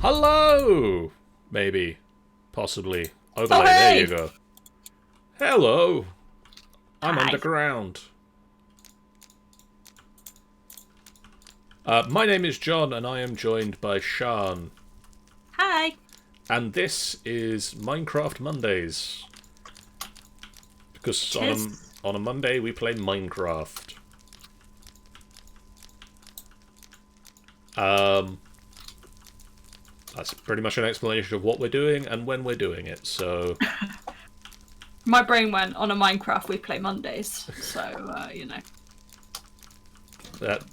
Hello! Maybe. Possibly. Overlay, Oh, there hey! you go. Hello! I'm Hi. underground. My name is John, and I am joined by Sean. Hi. And this is Minecraft Mondays. Because on a Monday we play Minecraft. That's pretty much an explanation of what we're doing and when we're doing it, so... My brain went on a Minecraft we play Mondays, so, you know. That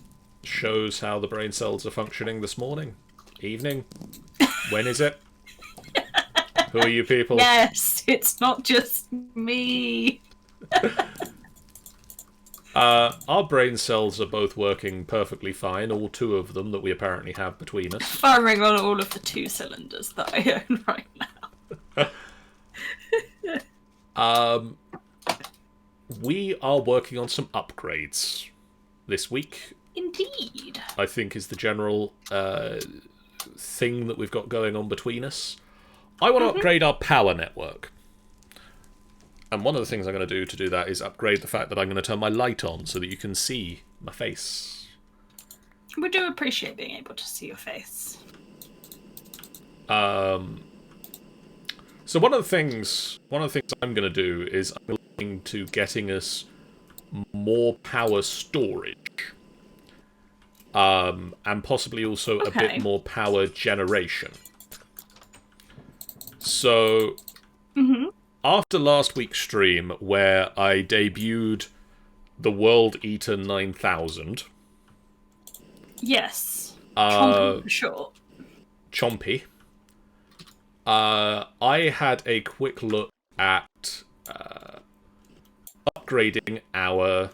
shows how the brain cells are functioning this morning. Evening. When is it? Who are you people? Yes, it's not just me. Our brain cells are both working perfectly fine, all two of them that we apparently have between us. Firing on all of the 2 cylinders that I own right now. We are working on some upgrades this week. Indeed. I think is the general thing that we've got going on between us. I want to upgrade our power network. And one of the things I'm going to do that is upgrade the fact that I'm going to turn my light on so that you can see my face. We do appreciate being able to see your face. So one of the things I'm going to do is I'm looking to getting us more power storage. And possibly also a bit more power generation. So, after last week's stream, where I debuted the World Eater 9000... Yes. Chompy for short. Chompy. I had a quick look at upgrading our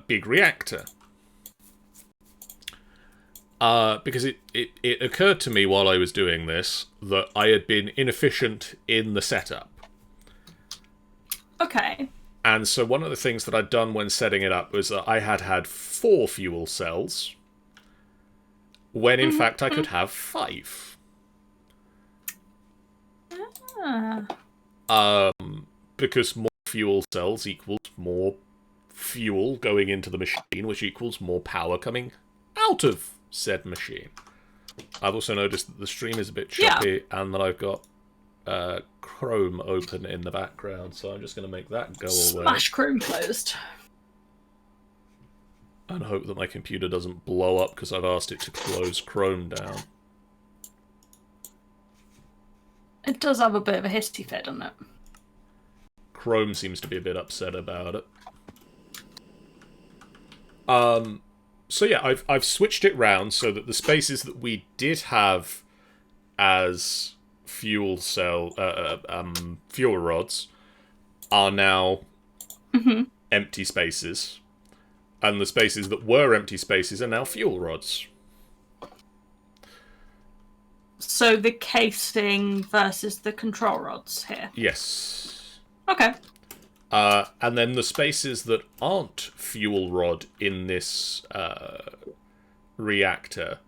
big reactor. Because it occurred to me while I was doing this that I had been inefficient in the setup. Okay. And so one of the things that I'd done when setting it up was that I had 4 fuel cells, when in fact I could have 5. Because more fuel cells equals more fuel going into the machine, which equals more power coming out of said machine. I've also noticed that the stream is a bit choppy, and that I've got Chrome open in the background, so I'm just going to make that go away. Smash Chrome closed. And hope that my computer doesn't blow up because I've asked it to close Chrome down. It does have a bit of a hissy fit on it. Chrome seems to be a bit upset about it. So yeah, I've switched it round so that the spaces that we did have as fuel rods are now empty spaces, and the spaces that were empty spaces are now fuel rods. So the casing versus the control rods here. Yes. Okay. And then the spaces that aren't fuel rod in this reactor,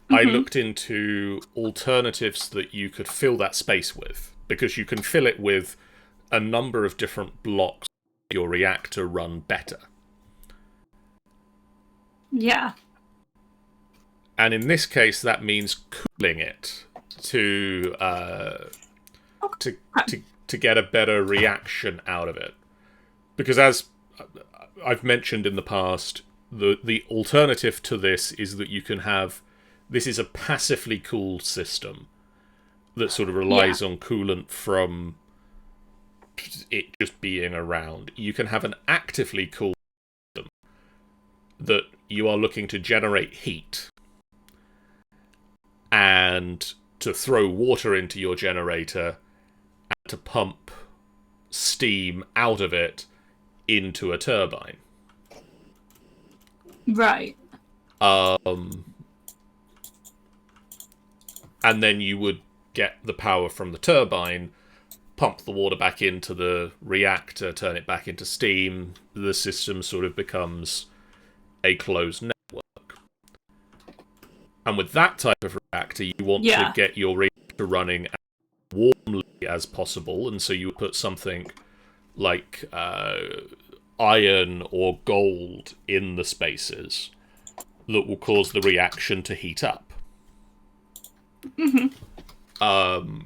I looked into alternatives that you could fill that space with, because you can fill it with a number of different blocks to make your reactor run better. Yeah. And in this case, that means cooling it to get a better reaction out of it. Because as I've mentioned in the past, the alternative to this is that you can have... This is a passively cooled system that sort of relies on coolant from it just being around. You can have an actively cooled system that you are looking to generate heat and to throw water into your generator and to pump steam out of it into a turbine. Right. And then you would get the power from the turbine, pump the water back into the reactor, turn it back into steam. The system sort of becomes a closed network. And with that type of reactor, you want to Yeah. get your reactor running as warmly as possible, and so you would put something like iron or gold in the spaces that will cause the reaction to heat up. I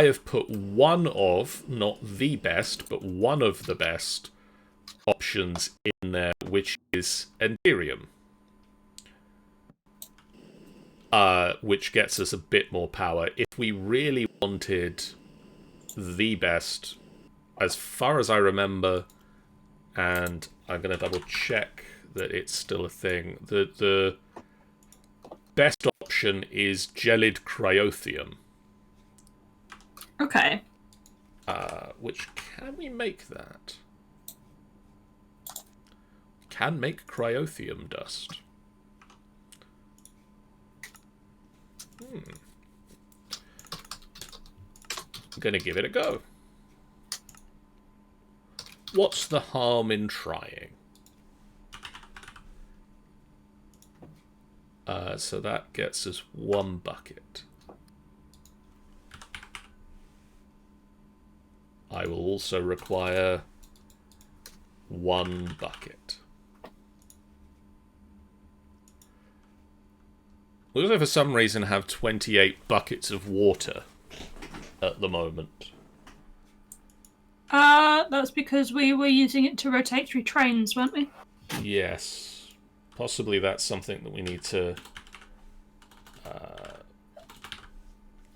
have put one of, not the best, but one of the best options in there, which is Enderium. Which gets us a bit more power. If we really wanted the best, as far as I remember, and I'm going to double check that it's still a thing, the best option is gelid cryothium. Okay. Which, can we make that? We can make cryothium dust. I'm going to give it a go. What's the harm in trying? So that gets us 1 bucket. I will also require 1 bucket. We also, for some reason, have 28 buckets of water at the moment. That's because we were using it to rotate through trains, weren't we? Yes. Possibly that's something that we need to...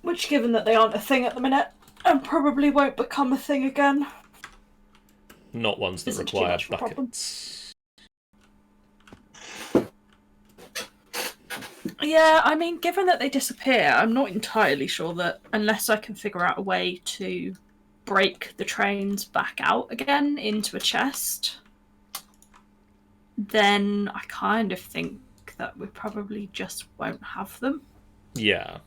Which, given that they aren't a thing at the minute, and probably won't become a thing again. Not ones that require buckets. Yeah, I mean, given that they disappear, I'm not entirely sure that unless I can figure out a way to break the trains back out again into a chest, then I kind of think that we probably just won't have them. Yeah.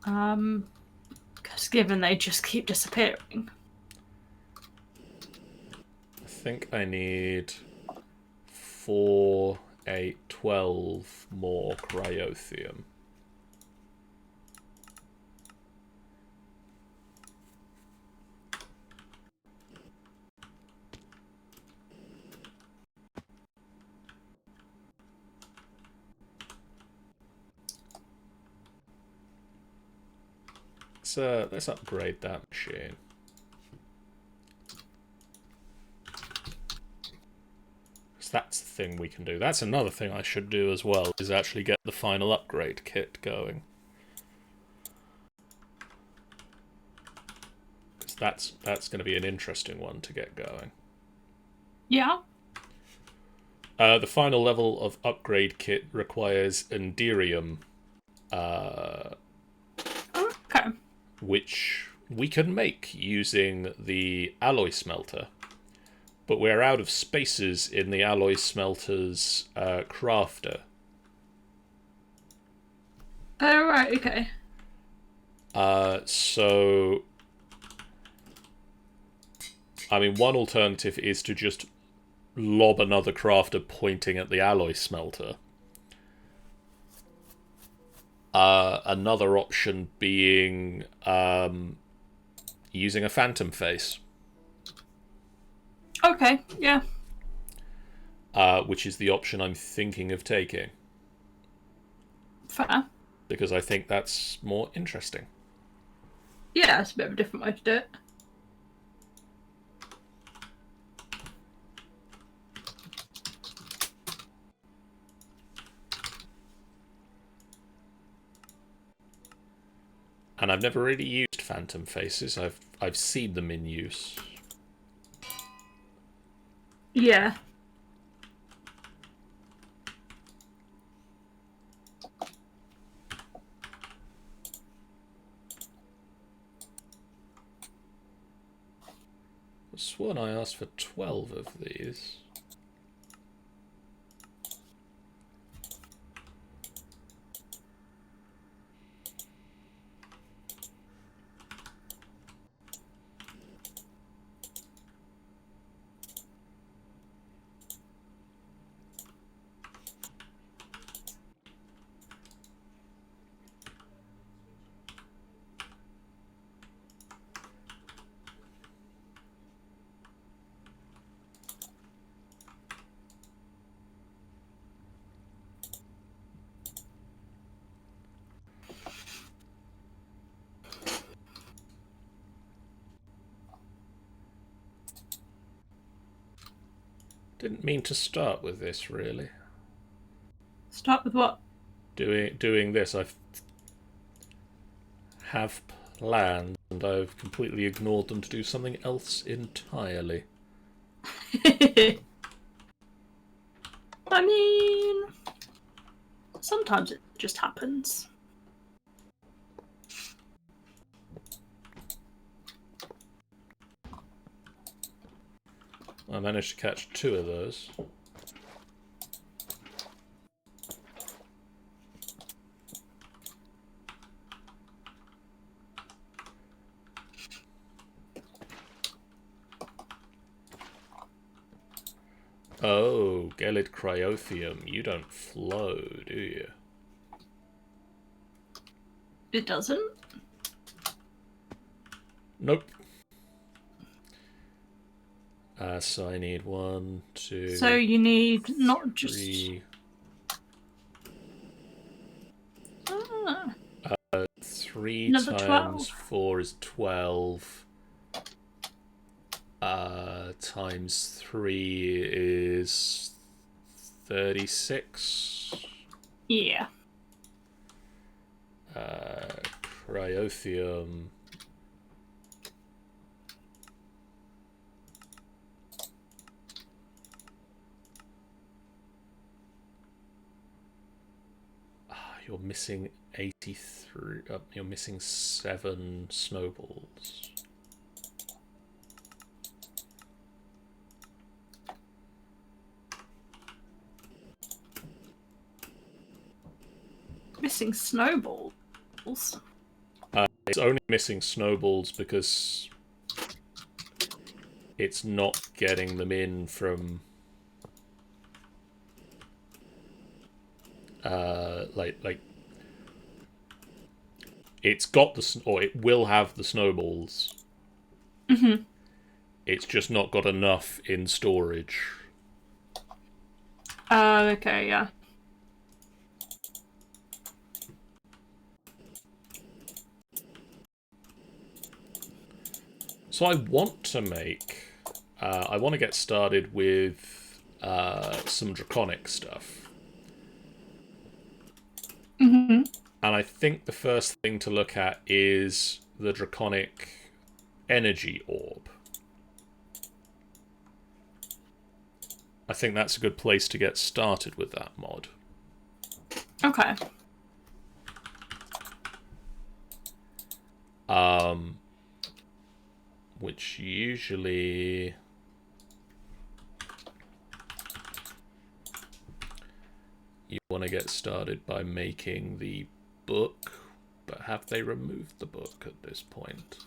Because given they just keep disappearing. I think I need 4, 8, 12 more cryothium. Let's upgrade that machine. So that's the thing we can do. That's another thing I should do as well, is actually get the final upgrade kit going. Because that's going to be an interesting one to get going. Yeah. The final level of upgrade kit requires Enderium. Okay. Which we can make using the alloy smelter. But we're out of spaces in the alloy smelter's crafter. Oh, right, okay. So... I mean, one alternative is to just lob another crafter pointing at the alloy smelter. Another option being using a phantom face. Okay, yeah. Which is the option I'm thinking of taking. Fair. Because I think that's more interesting. Yeah, it's a bit of a different way to do it. And I've never really used phantom faces. I've seen them in use. Yeah. I sworn I asked for 12 of these. Didn't mean to start with this, really. Start with what? Doing this. I have plans, and I've completely ignored them to do something else entirely. I mean, sometimes it just happens. I managed to catch 2 of those. Oh, Gelid Cryothium, you don't flow, do you? It doesn't? Nope. So I need 1, 2. So you need not 3. just. 3 Another times 12. 4 is 12. Times 3 is 36. Yeah. Cryothium. You're missing 83. You're missing 7 snowballs. Missing snowballs. It's only missing snowballs because it's not getting them in from like it's got it will have the snowballs. Mm-hmm. It's just not got enough in storage. Okay, yeah. So I want to make... I want to get started with some Draconic stuff. Mm-hmm. And I think the first thing to look at is the Draconic energy orb. I think that's a good place to get started with that mod. Okay. Which usually... you want to get started by making the book, but have they removed the book at this point?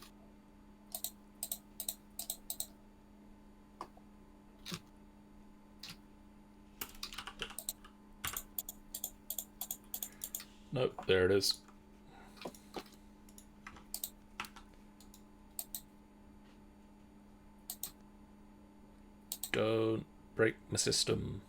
Nope, there it is. Don't break my system.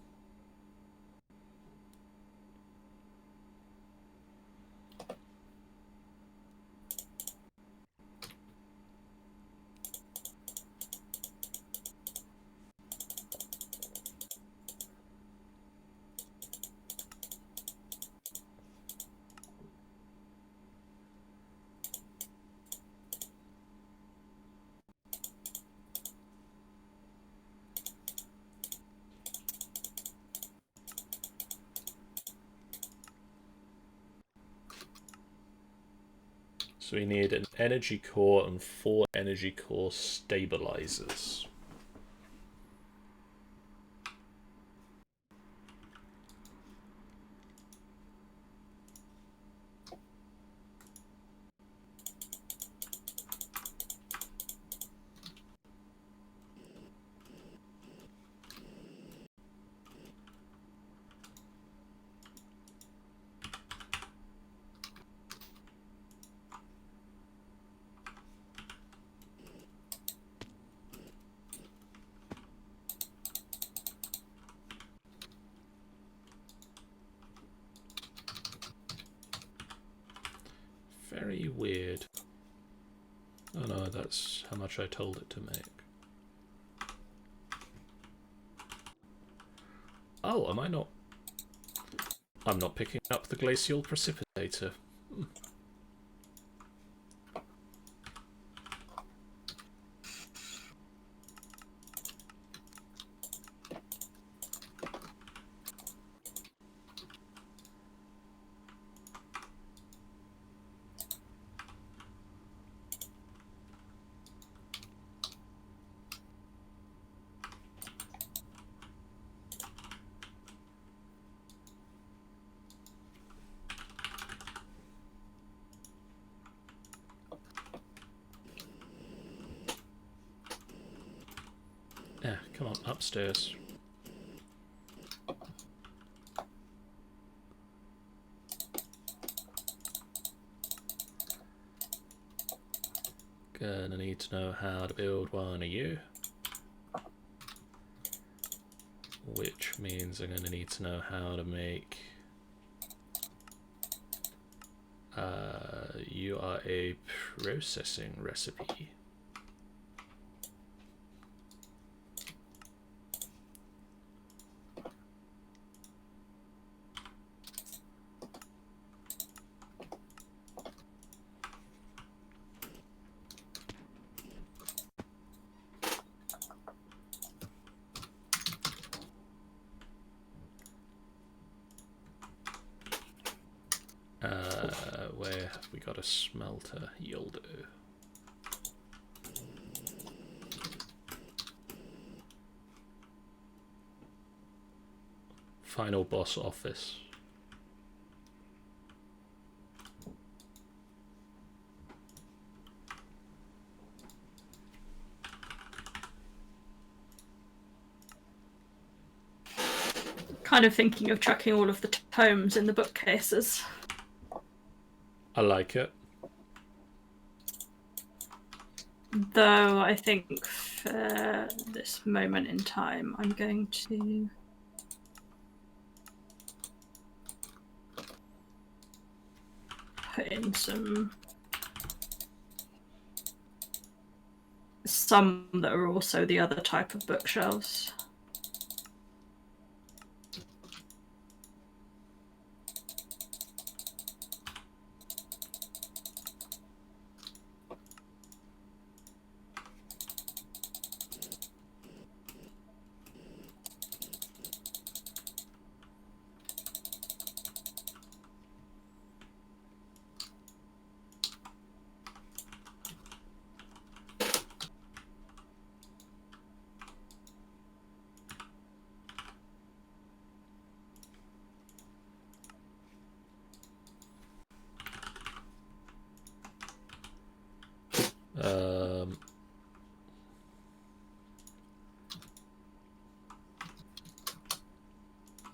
So we need an energy core and 4 energy core stabilizers. Very weird. Oh no, that's how much I told it to make. Oh, am I not? I'm not picking up the glacial precipitator. Yeah, come on, upstairs. Gonna need to know how to build one of you. Which means I'm gonna need to know how to make... you are a processing recipe. Where have we got a smelter? You'll do. Final boss office. Kind of thinking of chucking all of the tomes in the bookcases. I like it. Though I think for this moment in time, I'm going to put in some that are also the other type of bookshelves.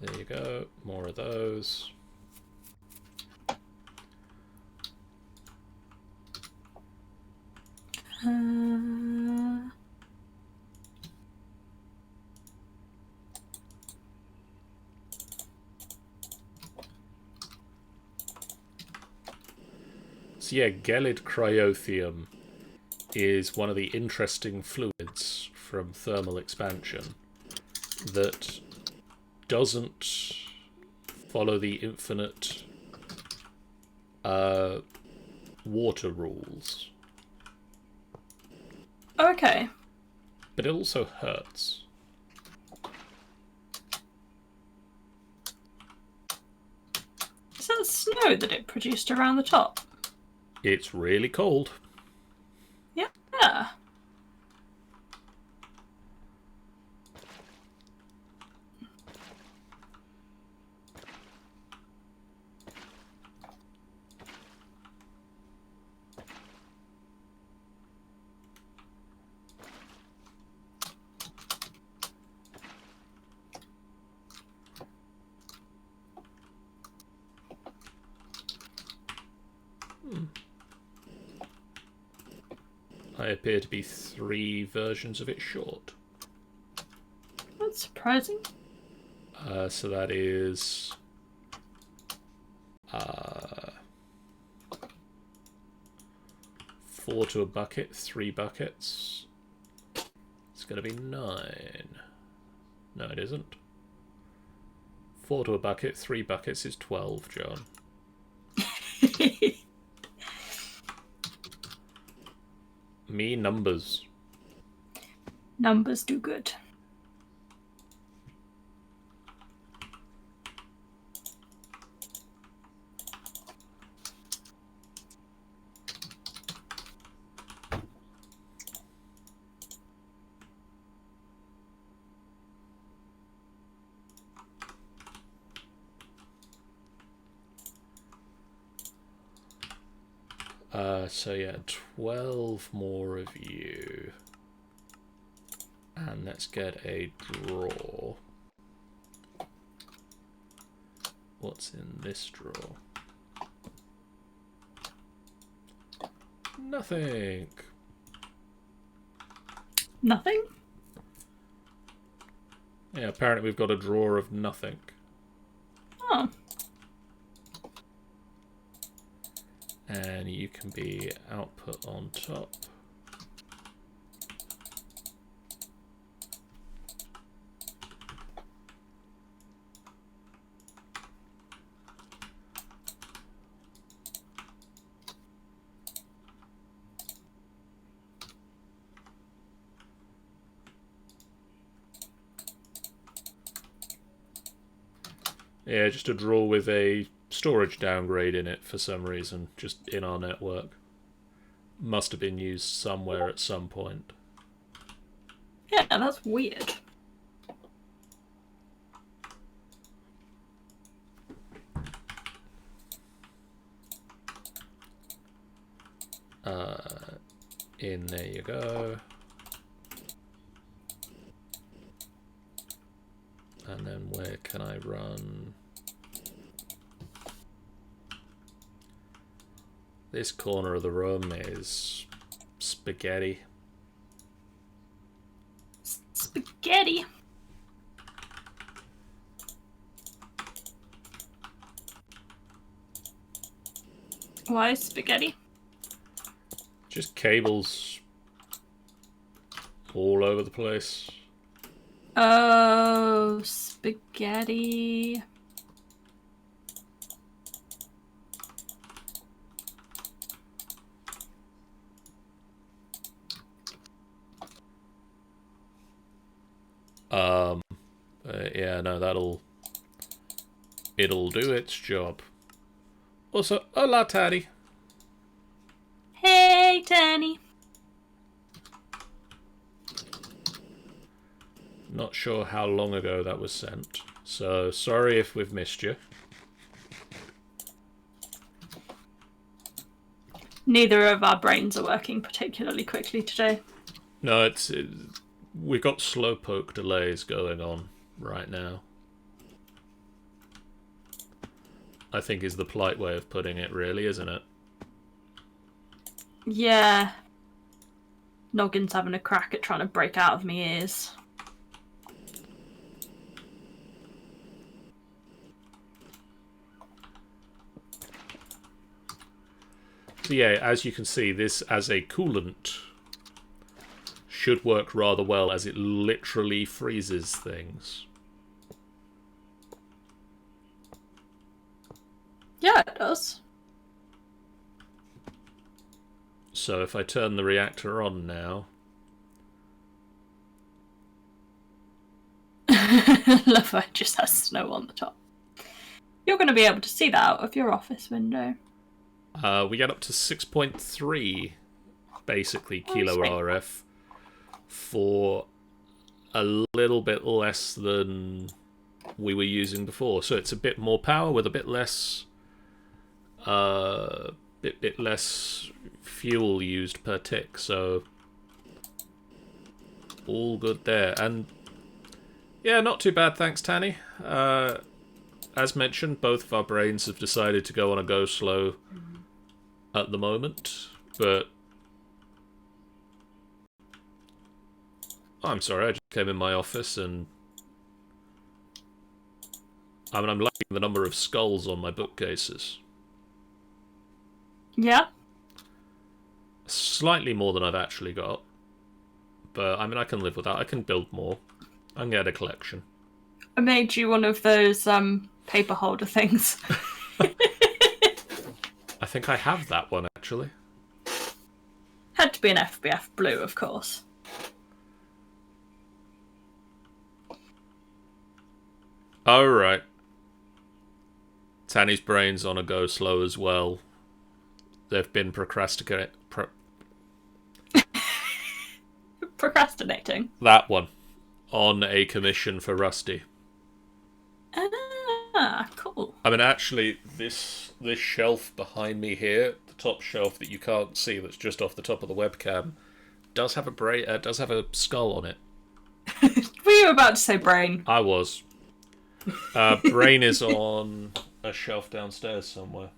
There you go, more of those. So yeah, gelid cryotheum is one of the interesting fluids from thermal expansion that doesn't follow the infinite water rules. Okay. But it also hurts. Is that snow that it produced around the top? It's really cold. Yeah. I appear to be 3 versions of it short. That's surprising. So that is 4 to a bucket, 3 buckets. It's going to be 9. No, it isn't. 4 to a bucket, 3 buckets is 12, John. Me numbers. Numbers do good. So yeah, 12 more of you. And let's get a draw. What's in this drawer? Nothing. Nothing? Yeah, apparently we've got a drawer of nothing. Oh. And you can be output on top. Yeah, just a drawer with a storage downgrade in it for some reason, just in our network. Must have been used somewhere at some point. Yeah, that's weird. In there you go. And then where can I run? This corner of the room is spaghetti. Spaghetti. Why spaghetti? Just cables all over the place. Oh, spaghetti. Yeah, no, it'll do its job. Also, hola, Taddy. Hey, Tanny. Not sure how long ago that was sent, so sorry if we've missed you. Neither of our brains are working particularly quickly today. No, we've got slowpoke delays going on right now. I think is the polite way of putting it, really, isn't it? Yeah. Noggin's having a crack at trying to break out of me ears. So yeah, as you can see, this as a coolant should work rather well, as it literally freezes things. Yeah, it does. So if I turn the reactor on now... Love how it just has snow on the top. You're going to be able to see that out of your office window. we get up to 6.3, basically, kilo RF for a little bit less than we were using before. So it's a bit more power with a bit less... bit less fuel used per tick, so all good there. And yeah, not too bad, thanks, Tanny. As mentioned, both of our brains have decided to go on a go slow at the moment, but I'm sorry, I just came in my office and I'm liking the number of skulls on my bookcases. Yeah? Slightly more than I've actually got. But, I mean, I can live with that. I can build more. I can get a collection. I made you one of those paper holder things. I think I have that one, actually. Had to be an FBF blue, of course. Oh, right. Tanny's brain's on a go slow as well. They've been Procrastinating. that one. On a commission for Rusty. Ah, cool. I mean, actually, this shelf behind me here, the top shelf that you can't see, that's just off the top of the webcam, does have a skull on it. Were you about to say brain? I was. Brain is on a shelf downstairs somewhere.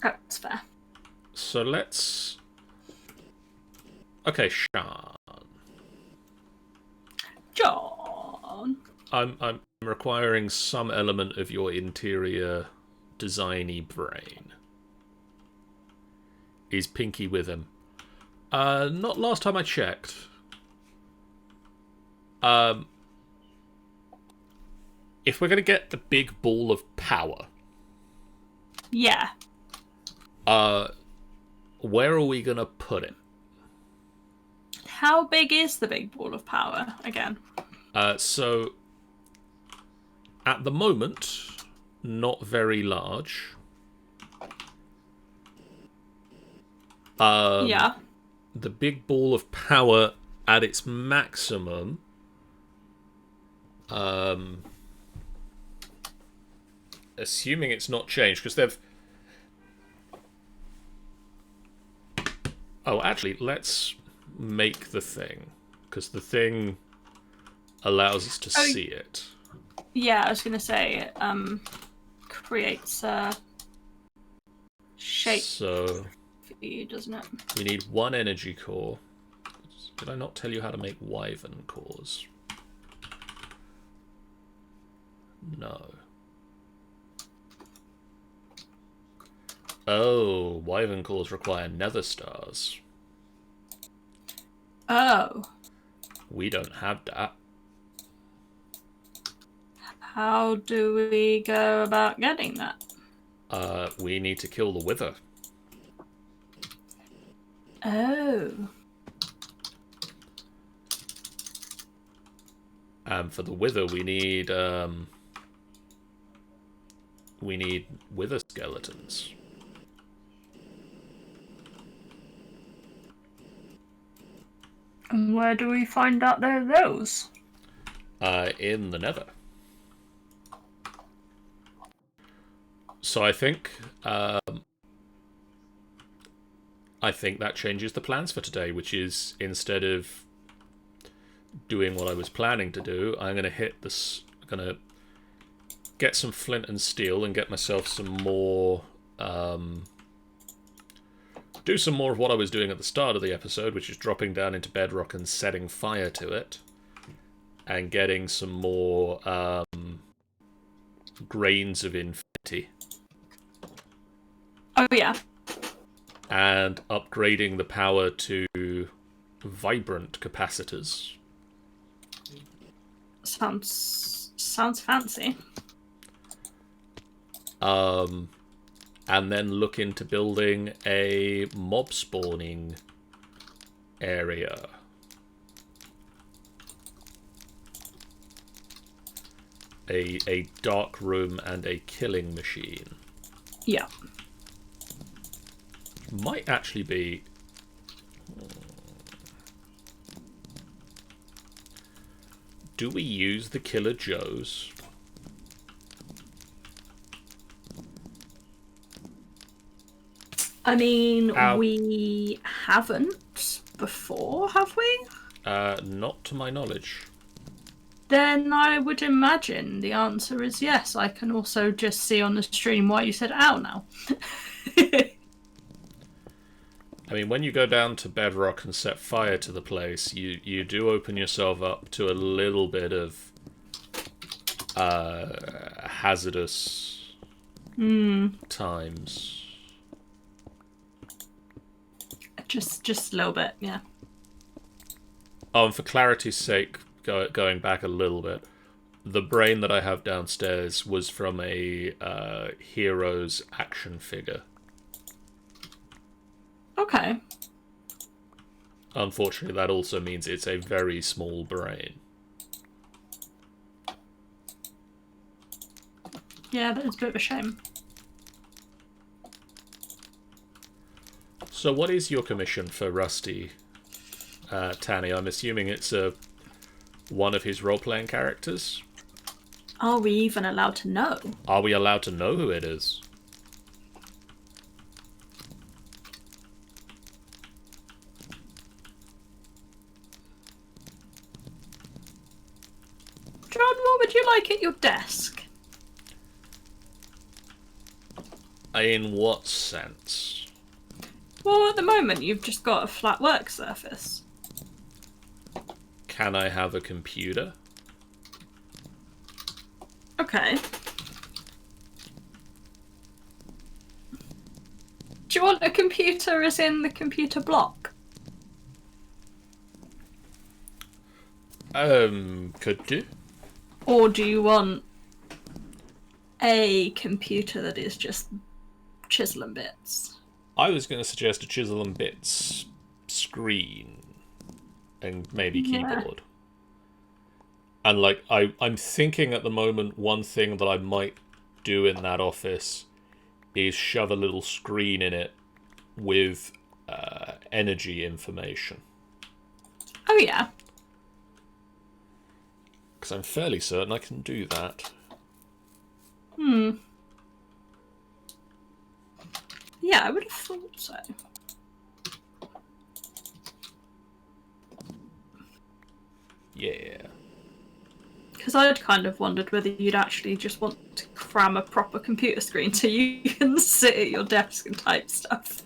That's fair. So let's. Okay, Sean. John. I'm requiring some element of your interior designy brain. Is Pinky with him? Not last time I checked. If we're gonna get the big ball of power, Yeah. where are we gonna put it? How big is the big ball of power again? So at the moment, not very large. Yeah. The big ball of power at its maximum. Assuming it's not changed, because they've. Oh, actually, let's make the thing, because the thing allows us to see it. Yeah, I was going to say it creates a shape So for you, doesn't it? we need one energy core. Did I not tell you how to make Wyvern cores? No. Oh, Wyvern cores require nether stars. Oh. We don't have that. How do we go about getting that? We need to kill the Wither. Oh. For the Wither, we need Wither skeletons. And where do we find out they're those? In the Nether. So I think that changes the plans for today, which is instead of doing what I was planning to do, I'm going to hit this. I'm going to get some flint and steel and get myself some more. Do some more of what I was doing at the start of the episode, which is dropping down into bedrock and setting fire to it, and getting some more grains of infinity. Oh, yeah. And upgrading the power to vibrant capacitors. Sounds fancy. And then look into building a mob spawning area. A dark room and a killing machine. Yeah. Might actually be. Do we use the Killer Joes? I mean, we haven't before, have we? Not to my knowledge. Then I would imagine the answer is yes. I can also just see on the stream why you said ow now. I mean, when you go down to bedrock and set fire to the place, you do open yourself up to a little bit of hazardous times. Just a little bit, yeah. Oh, and for clarity's sake, going back a little bit, the brain that I have downstairs was from a Heroes action figure. Okay. Unfortunately, that also means it's a very small brain. Yeah, that is a bit of a shame. So what is your commission for Rusty, Tanny? I'm assuming it's one of his role-playing characters? Are we even allowed to know? Are we allowed to know who it is? John, what would you like at your desk? In what sense? Well, at the moment, you've just got a flat work surface. Can I have a computer? Okay. Do you want a computer as in the computer block? Could you? Or do you want a computer that is just chisel and bits? I was going to suggest a chisel and bits screen and maybe keyboard. And like I'm thinking at the moment, one thing that I might do in that office is shove a little screen in it with energy information. Oh yeah. Because I'm fairly certain I can do that. Yeah, I would have thought so. Yeah. Because I'd kind of wondered whether you'd actually just want to cram a proper computer screen so you can sit at your desk and type stuff.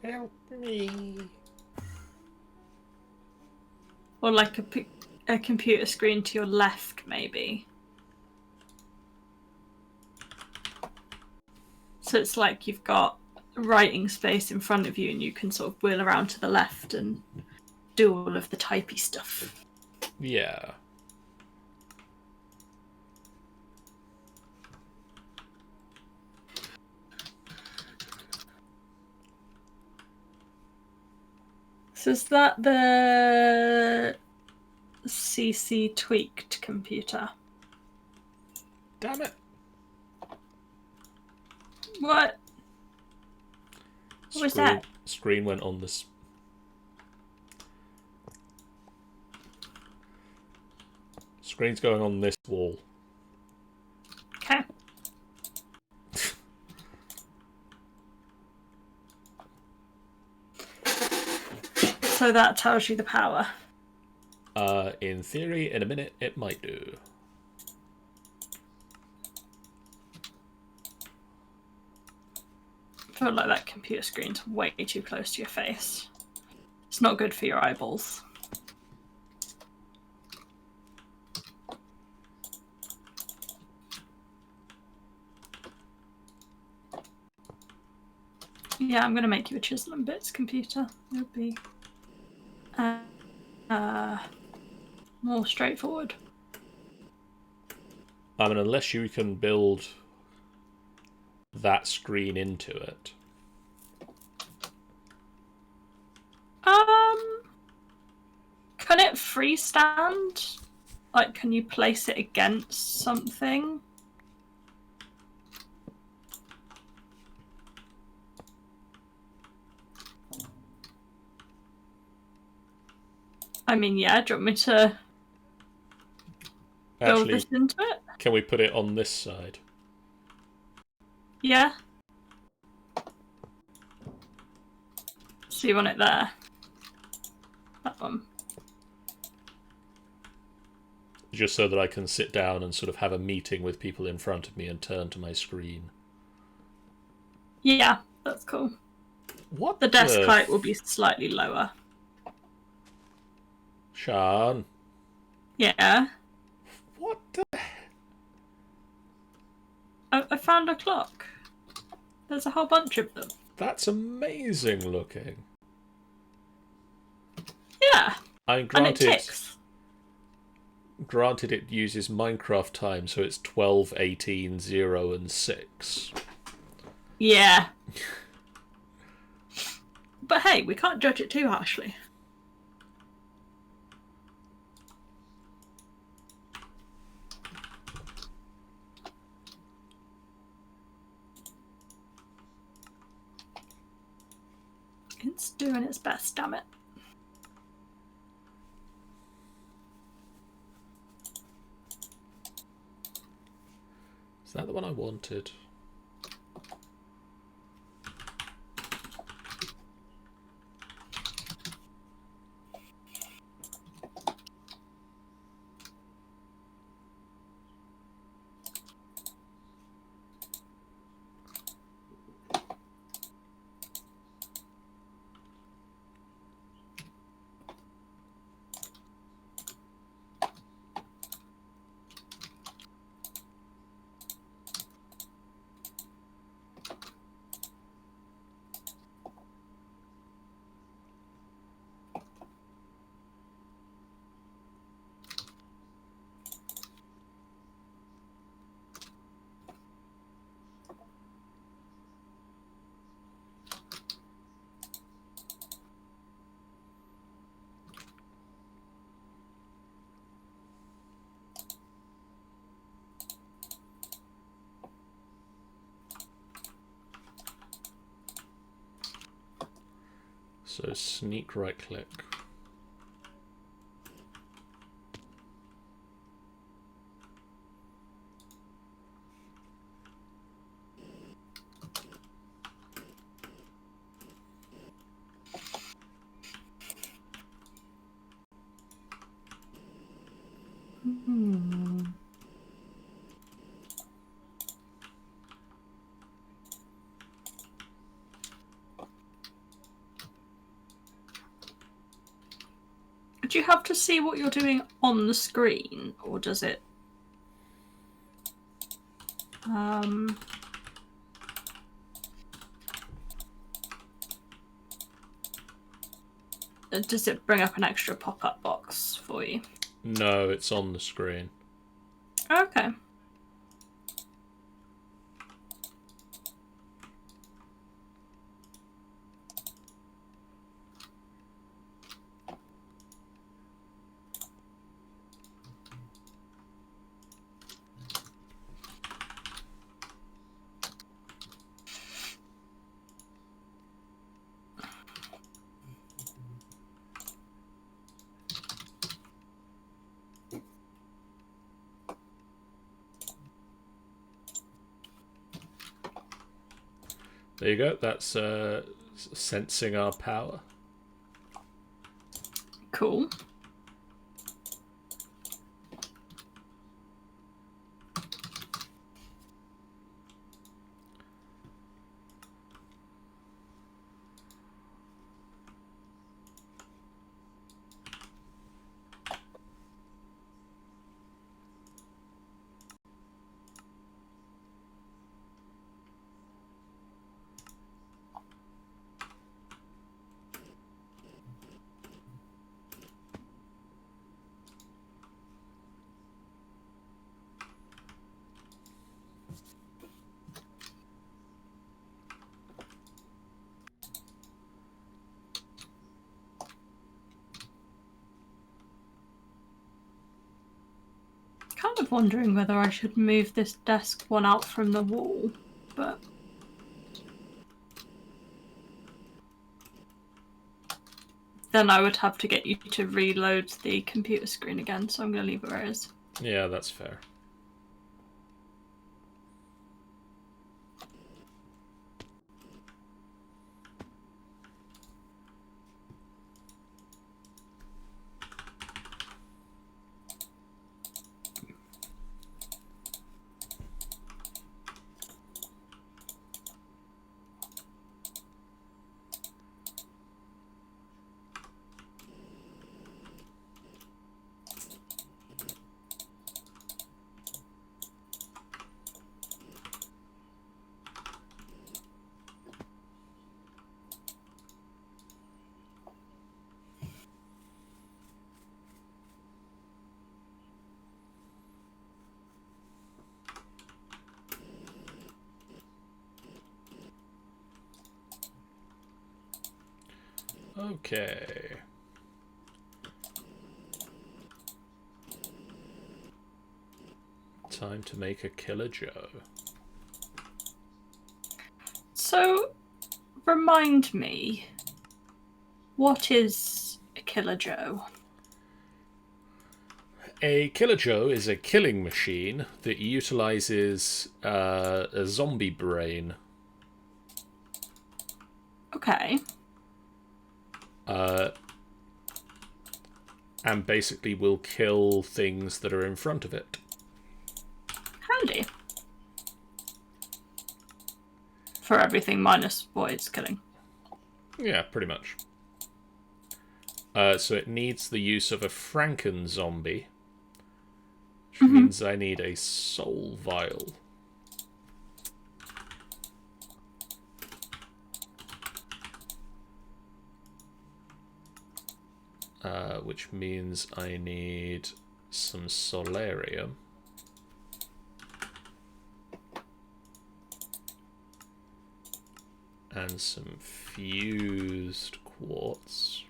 Help me. Or like a computer screen to your left, maybe. So it's like you've got writing space in front of you and you can sort of wheel around to the left and do all of the typey stuff. Yeah. So is that the CC tweaked computer? Damn it. What? What was that? Screen went on this. Screen's going on this wall. Okay. So that tells you the power. In theory, in a minute, it might do. I feel like that computer screen's way too close to your face. It's not good for your eyeballs. Yeah, I'm going to make you a chisel and bits computer. It'll be more straightforward. I mean, unless you can build that screen into it. Can it freestand? Like, can you place it against something? I mean, yeah, do you want me to build this into it? Can we put it on this side? Yeah. So you want it there? That one. Just so that I can sit down and sort of have a meeting with people in front of me and turn to my screen. Yeah, that's cool. What the desk height will be slightly lower. Sean. Yeah. What the... I found a clock. There's a whole bunch of them. That's amazing looking. Yeah. I mean, And it ticks. Granted, it uses Minecraft time, so it's 12, 18, 0, and 6. Yeah. But hey, we can't judge it too harshly. It's doing its best, damn it. Is that the one I wanted? So sneak right click. Do you have to see what you're doing on the screen, or does it... Does it bring up an extra pop-up box for you? No, it's on the screen. Okay. There you go. That's sensing our power. Cool. Kind of wondering whether I should move this desk one out from the wall, but... then I would have to get you to reload the computer screen again, so I'm going to leave it where it is. Yeah, that's fair. Okay. Time to make a Killer Joe. So, remind me, what is a Killer Joe? A Killer Joe is a killing machine that utilizes a zombie brain. Okay. And basically will kill things that are in front of it. Handy. For everything minus what it's killing. Yeah, pretty much. So it needs the use of a Franken zombie, which means I need a soul vial. Which means I need some solarium. And some fused quartz.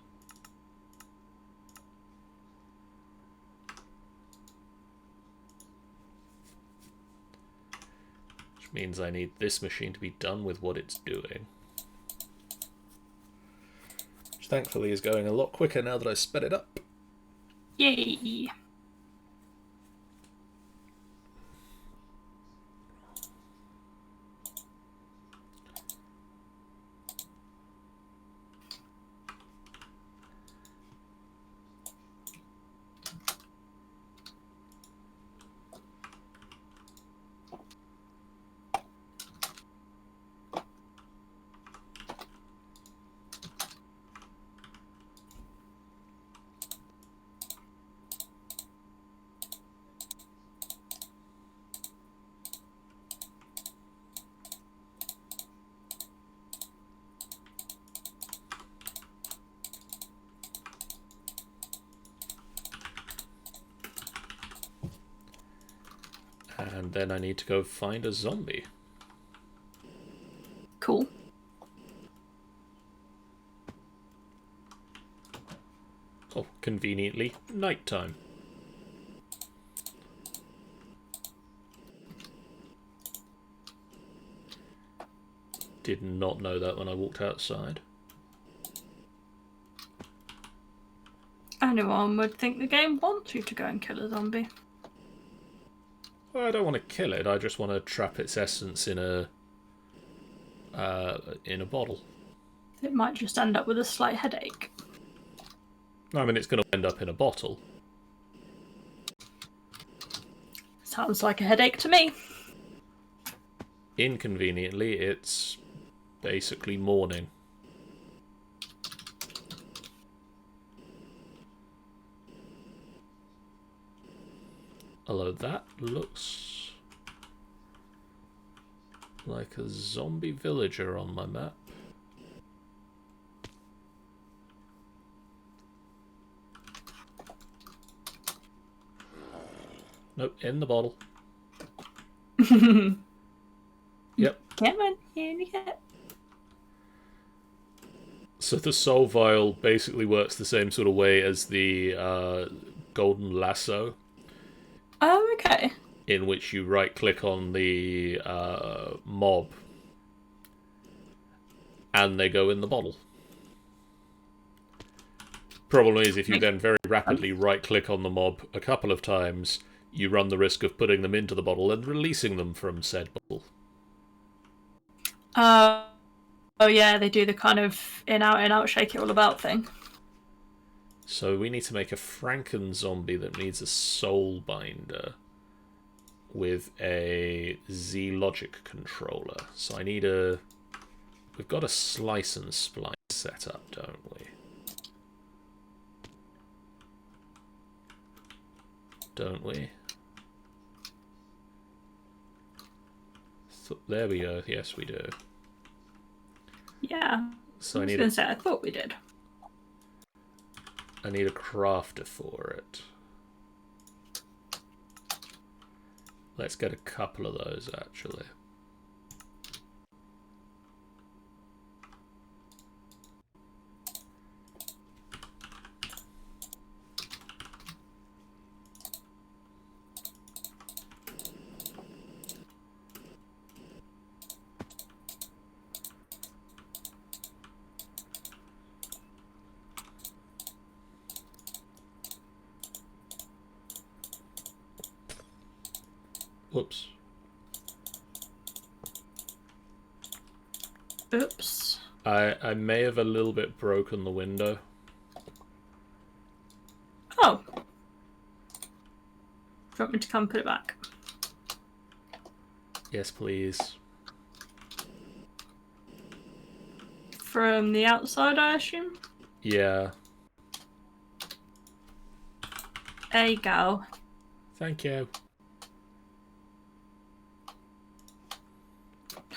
Which means I need this machine to be done with what it's doing. Which thankfully is going a lot quicker now that I sped it up. Yay! And then I need to go find a zombie. Cool. Oh, conveniently, nighttime. Did not know that when I walked outside. Anyone would think the game wants you to go and kill a zombie. Well, I don't want to kill it. I just want to trap its essence in a bottle. It might just end up with a slight headache. I mean, it's going to end up in a bottle. Sounds like a headache to me. Inconveniently, it's basically morning. Although that looks like a zombie villager on my map. Nope, in the bottle. Yep. Come on, here you go. So the soul vial basically works the same sort of way as the golden lasso. Oh, okay. In which you right-click on the mob, and they go in the bottle. Problem is, if you then very rapidly right-click on the mob a couple of times, you run the risk of putting them into the bottle and releasing them from said bottle. Oh yeah, they do the kind of in out, shake it all about thing. So we need to make a Franken zombie that needs a soul binder with a Z logic controller. So I need a... We've got a slice and splice set up, don't we? Don't we? There we go. Yes, we do. Yeah. So I was going to say, I thought we did. I need a crafter for it. Let's get a couple of those, actually. Whoops. Oops. I may have a little bit broken the window. Oh. Do you want me to come put it back? Yes, please. From the outside, I assume? Yeah. There you go. Thank you.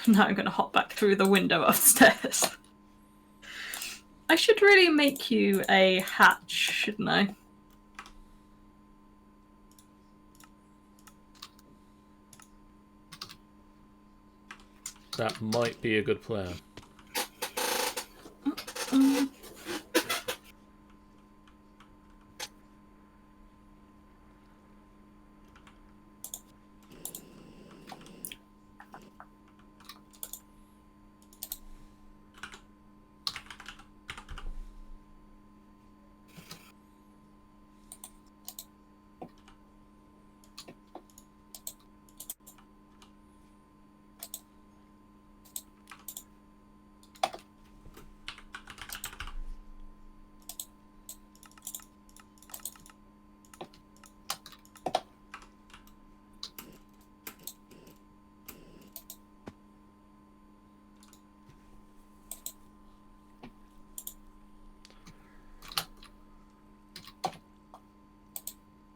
Now I'm going to hop back through the window upstairs. I should really make you a hatch, shouldn't I? That might be a good plan.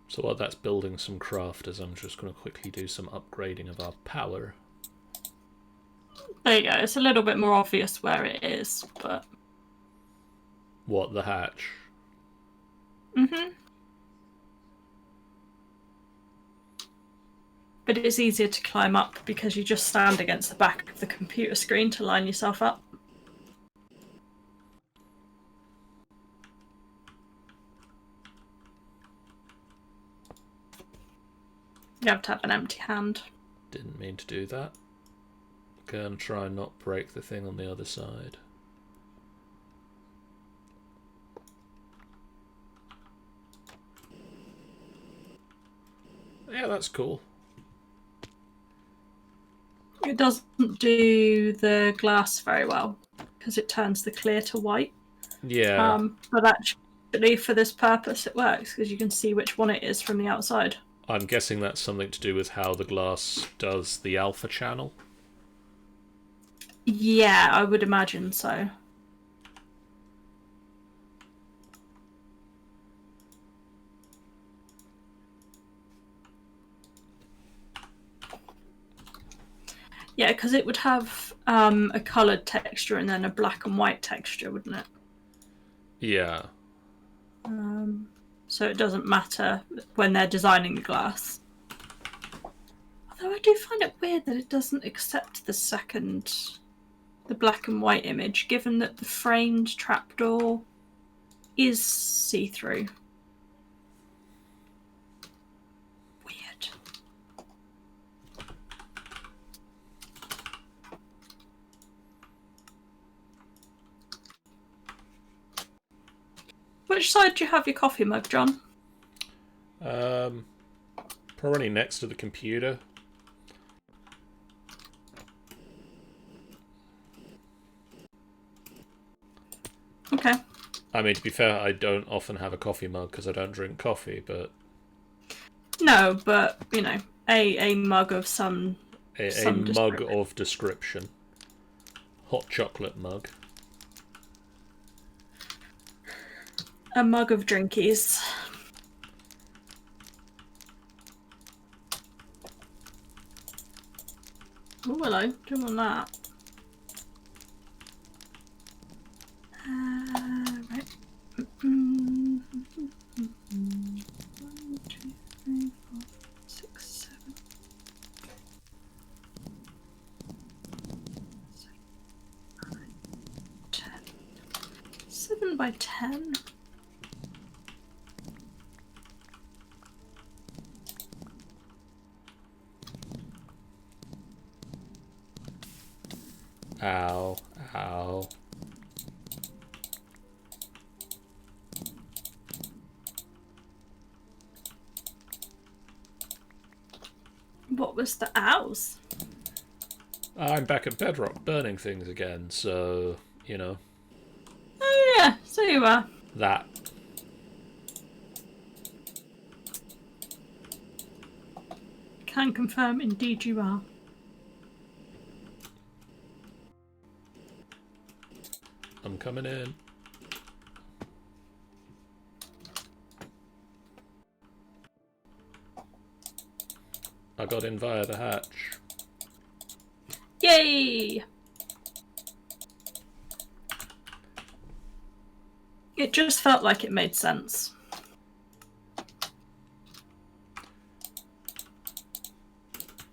So while that's building some crafters, I'm just going to quickly do some upgrading of our power. There you go. It's a little bit more obvious where it is, but... What, the hatch? Mm-hmm. But it's easier to climb up because you just stand against the back of the computer screen to line yourself up. You have to have an empty hand. Didn't mean to do that. Gonna try and not break the thing on the other side. Yeah, that's cool. It doesn't do the glass very well because it turns the clear to white. Yeah. But actually, for this purpose, it works because you can see which one it is from the outside. I'm guessing that's something to do with how the glass does the alpha channel. Yeah, I would imagine so. Yeah, because it would have a coloured texture and then a black and white texture, wouldn't it? Yeah. So it doesn't matter when they're designing the glass. Although I do find it weird that it doesn't accept the black and white image, given that the framed trapdoor is see-through. Weird. Which side do you have your coffee mug, John? Probably next to the computer. Okay. I mean, to be fair, I don't often have a coffee mug because I don't drink coffee, but... No, but, you know, a mug of some A mug of description. Hot chocolate mug. A mug of drinkies. Oh, hello. Do you want that? Right. 1, 2, 3, 4, 6, 7. 10. 7 by 10. Ow. Ow. What was the owls? I'm back at Bedrock burning things again, so, you know. Oh yeah, so you are. That. Can confirm, indeed you are. I'm coming in. I got in via the hatch. Yay! It just felt like it made sense.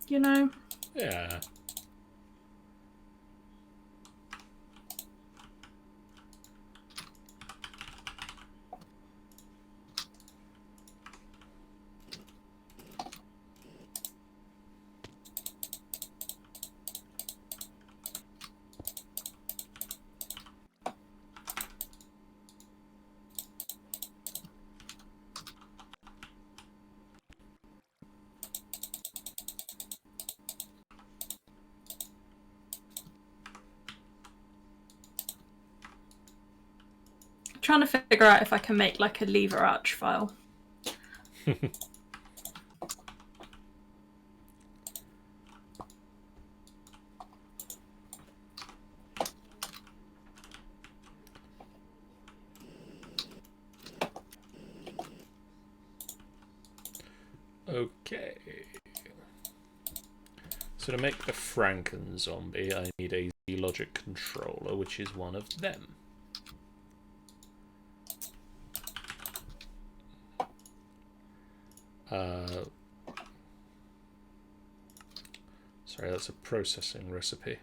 You know? Yeah. Trying to figure out if I can make like a lever arch file. Okay. So to make the Franken zombie, I need a Z-Logic controller, which is one of them. Sorry, that's a processing recipe.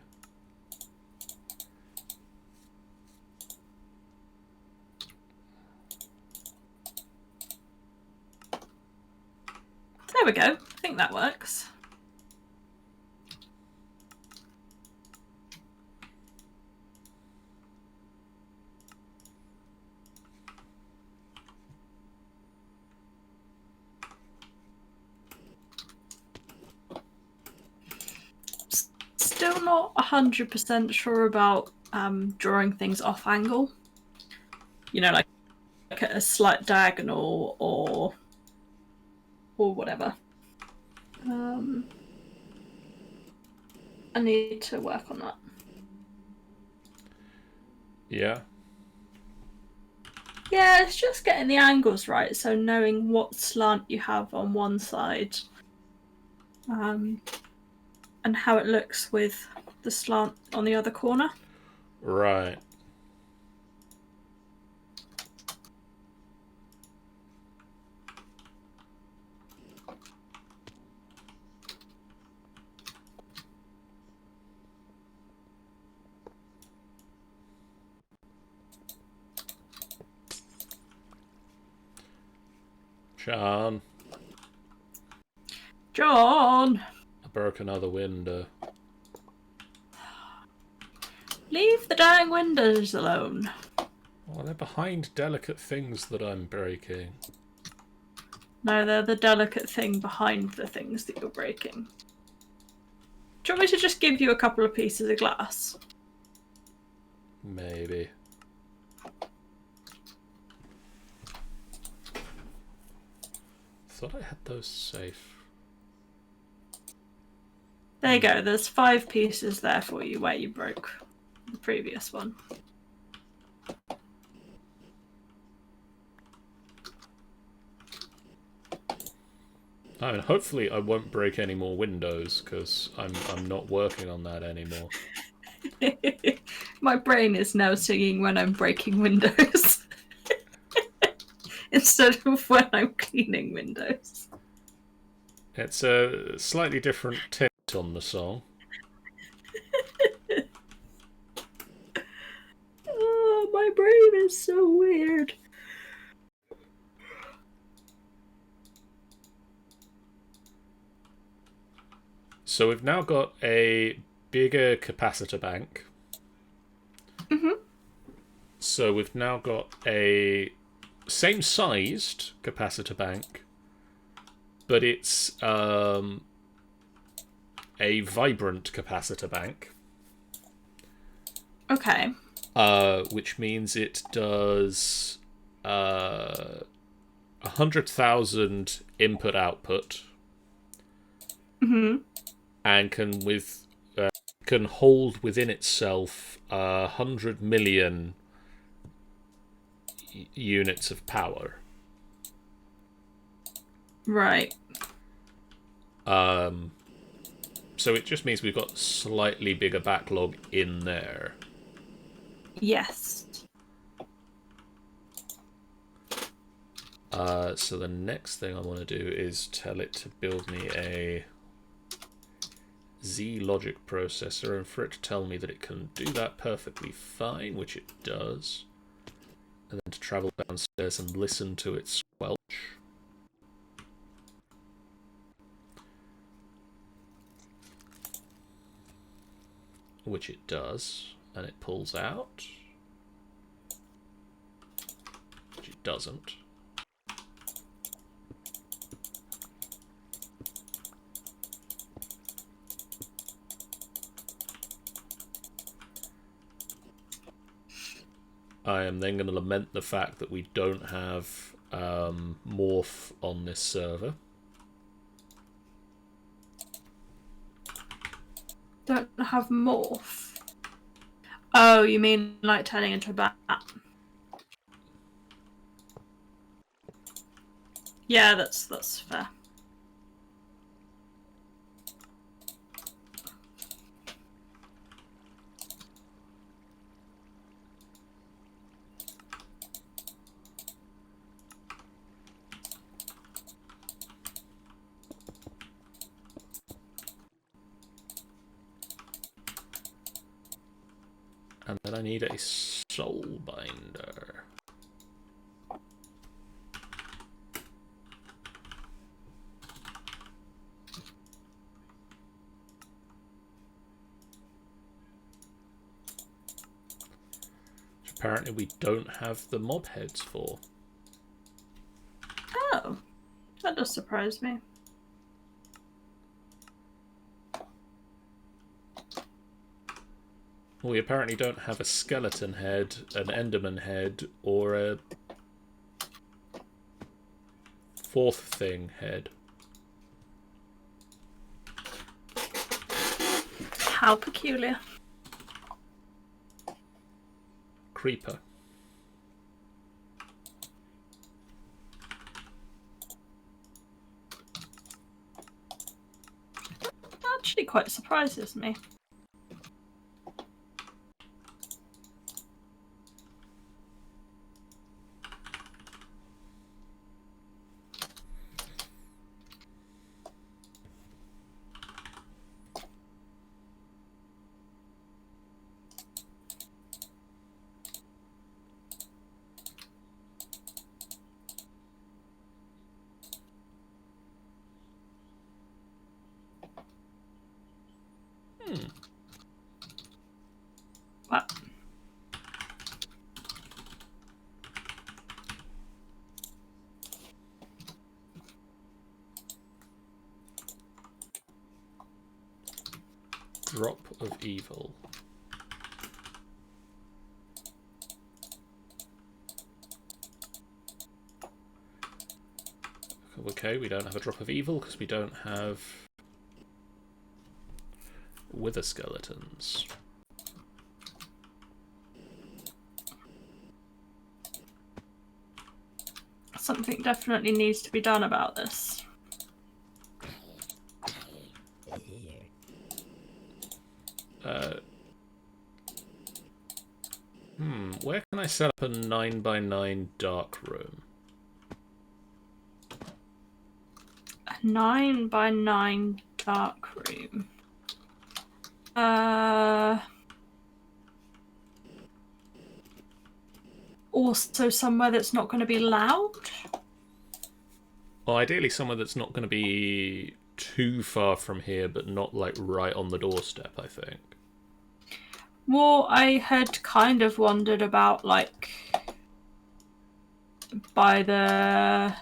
There we go. I think that works. Still not 100% sure about drawing things off angle. You know, like at a slight diagonal or whatever. I need to work on that. Yeah. Yeah, it's just getting the angles right, so knowing what slant you have on one side and how it looks with the slant on the other corner. Right. John. John! I broke another window. Leave the dang windows alone. Oh, they're behind delicate things that I'm breaking. No, they're the delicate thing behind the things that you're breaking. Do you want me to just give you a couple of pieces of glass? Maybe. Thought I had those safe. There you go, there's 5 pieces there for you where you broke the previous one. I mean, hopefully I won't break any more windows, because I'm not working on that anymore. My brain is now singing when I'm breaking windows. Instead of when I'm cleaning windows. It's a slightly different tint on the song. Oh, my brain is so weird. So we've now got a bigger capacitor bank. Mm-hmm. So we've now got a same-sized capacitor bank, but it's a vibrant capacitor bank. Okay. Which means it does 100,000 input-output, and can hold within itself 100 million units of power. Right. So it just means we've got slightly bigger backlog in there. Yes. So the next thing I want to do is tell it to build me a Z logic processor, and for it to tell me that it can do that perfectly fine, which it does, and then to travel downstairs and listen to it squelch. Which it does, and it pulls out, which it doesn't. I am then going to lament the fact that we don't have morph on this server. Don't have morph. Oh, you mean like turning into a bat? Yeah, that's fair. And then I need a soul binder. Which apparently we don't have the mob heads for. Oh, that does surprise me. We apparently don't have a skeleton head, an enderman head, or a fourth thing head. How peculiar. Creeper. That actually quite surprises me. What? Drop of evil. Okay, we don't have a drop of evil because we don't have wither skeletons. Something definitely needs to be done about this. Where can I set up a 9x9 dark room? A 9x9 dark room. Also somewhere that's not going to be loud? Well, ideally somewhere that's not going to be too far from here, but not like right on the doorstep, I think. Well, I had kind of wondered about like by the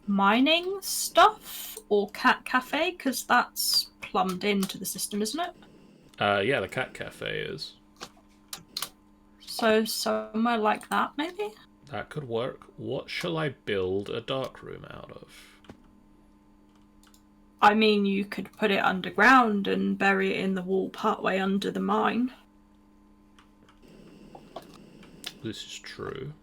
mining stuff or cat cafe, because that's plumbed into the system, isn't it? Yeah, the cat cafe is. So somewhere like that, maybe? That could work. What shall I build a dark room out of? I mean, you could put it underground and bury it in the wall partway under the mine. This is true.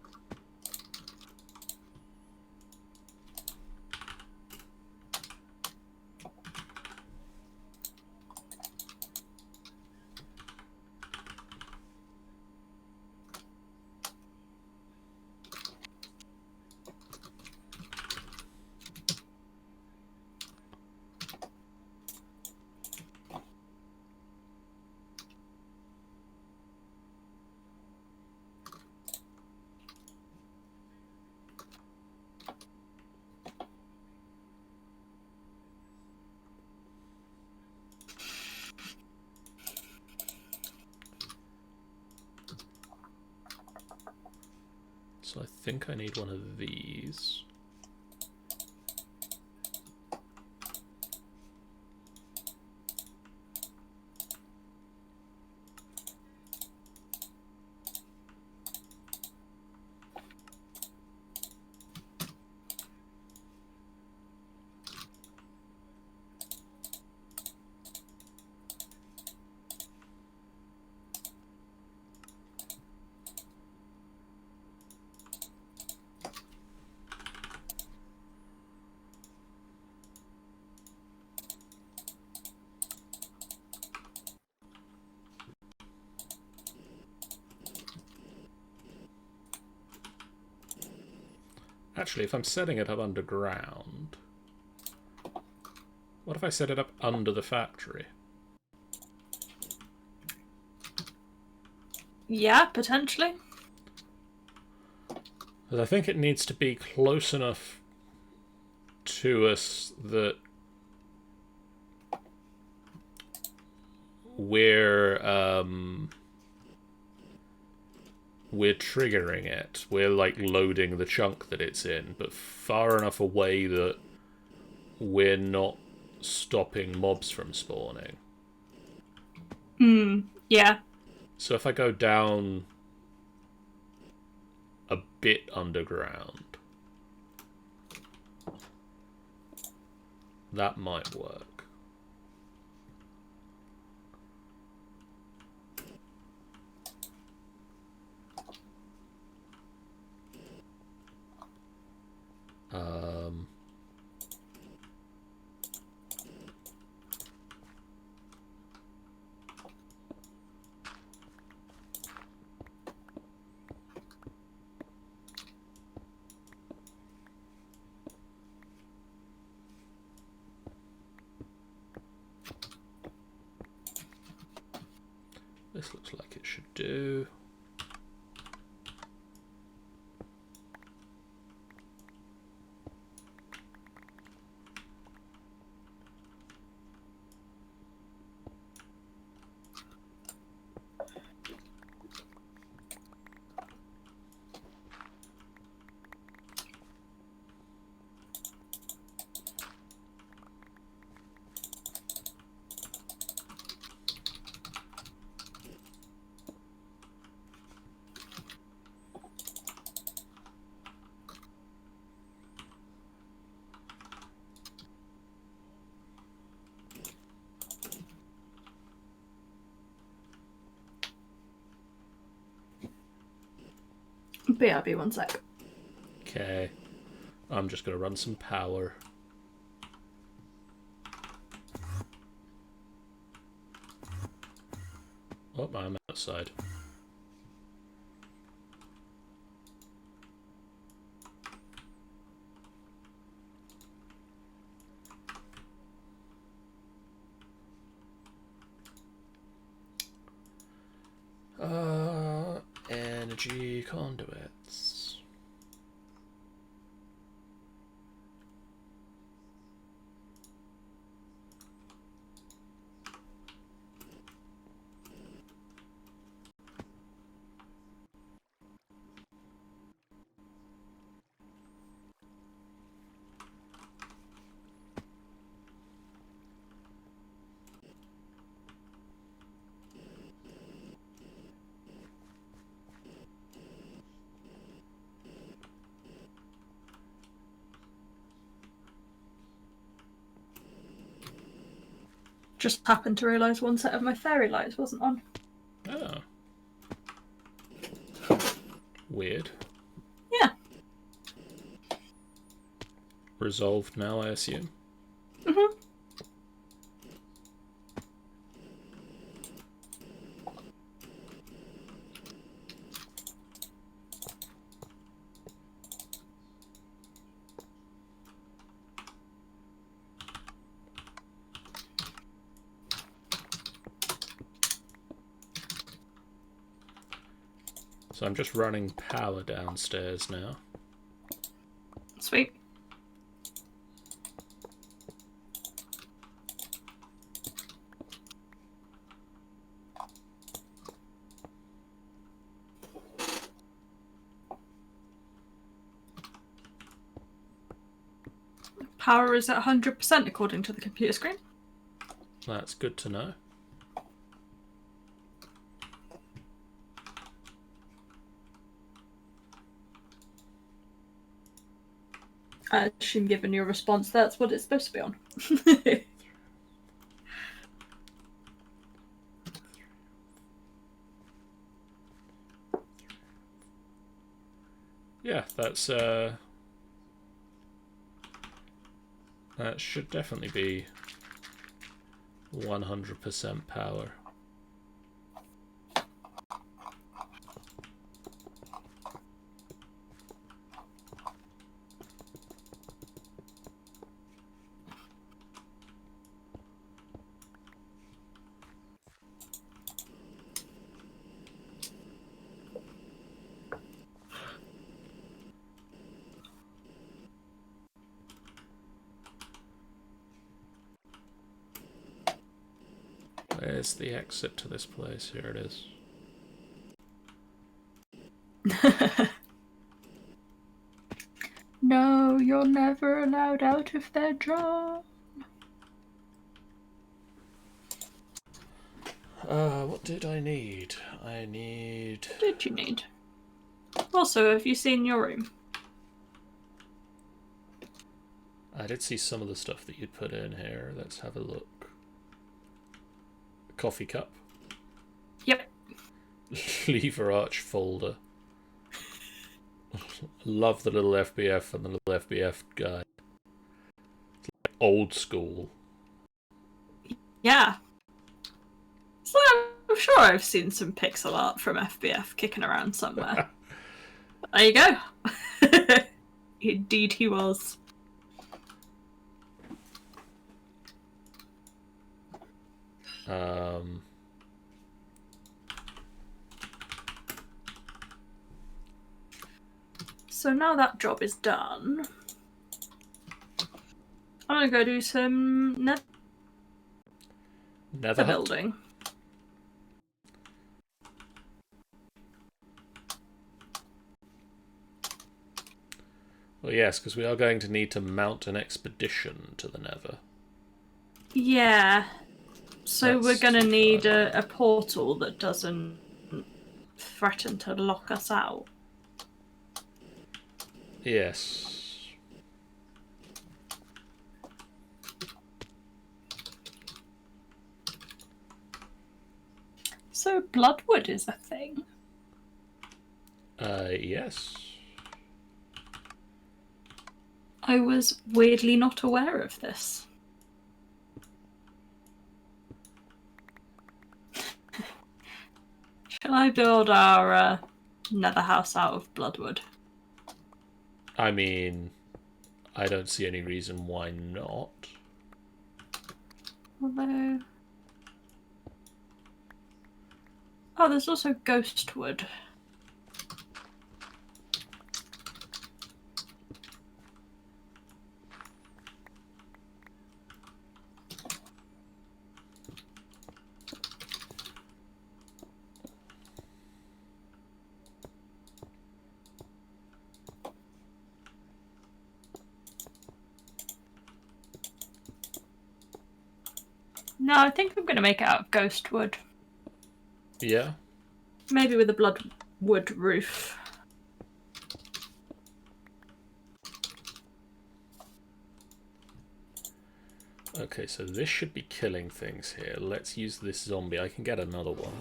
So I think I need one of these. Actually, if I'm setting it up underground, what if I set it up under the factory? Yeah, potentially. Because I think it needs to be close enough to us that we're triggering it. We're like loading the chunk that it's in, but far enough away that we're not stopping mobs from spawning. Yeah. So if I go down a bit underground, that might work. This looks like it should do. BRB, one sec. Okay. I'm just going to run some power. Oh, I'm outside. Energy conduits. Just happened to realise one set of my fairy lights wasn't on. Oh. Weird. Yeah. Resolved now, I assume. Mhm. So I'm just running power downstairs now. Sweet. Power is at 100% according to the computer screen. That's good to know. I assume given your response, that's what it's supposed to be on. Yeah, that's that should definitely be 100% power. Where's the exit to this place? Here it is. No, you're never allowed out if they're drunk. What did I need? I need... What did you need? Also, have you seen your room? I did see some of the stuff that you'd put in here. Let's have a look. Coffee cup. Yep. Lever arch folder. Love the little FBF and the little FBF guy. It's like old school. Yeah. So I'm sure I've seen some pixel art from FBF kicking around somewhere. There you go. Indeed he was. So now that job is done, I'm gonna go do some nether building. Well, yes, because we are going to need to mount an expedition to the Nether. Yeah. So That's we're gonna need a portal that doesn't threaten to lock us out. Yes. So Bloodwood is a thing. Yes. I was weirdly not aware of this. Shall I build our nether house out of Bloodwood? I mean, I don't see any reason why not. Although... Oh, there's also Ghostwood. No, I think I'm going to make it out of Ghostwood. Yeah? Maybe with a Bloodwood roof. Okay, so this should be killing things here. Let's use this zombie. I can get another one.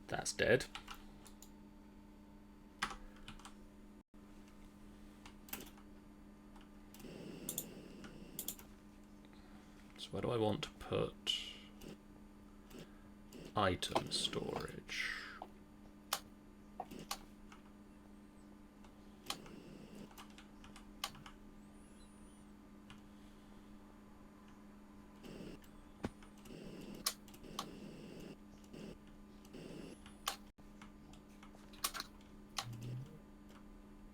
That's dead. So where do I want to put item storage?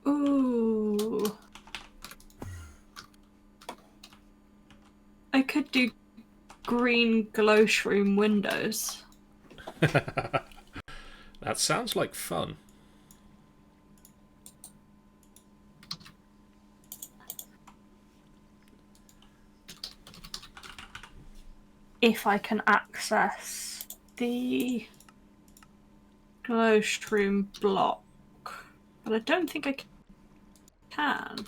Ooh. I could do green glow shroom windows. That sounds like fun. If I can access the glow shroom block. But I don't think I can.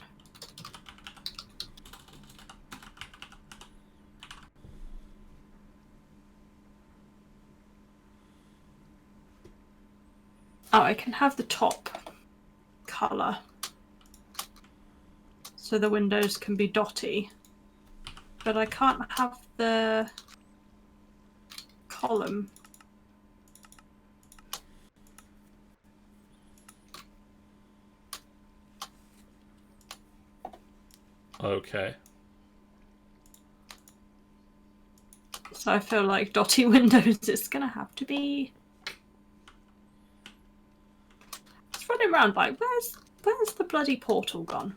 Oh, I can have the top colour. So the windows can be dotty. But I can't have the column. Okay. So I feel like dotty windows is gonna have to be. It's running around like where's the bloody portal gone?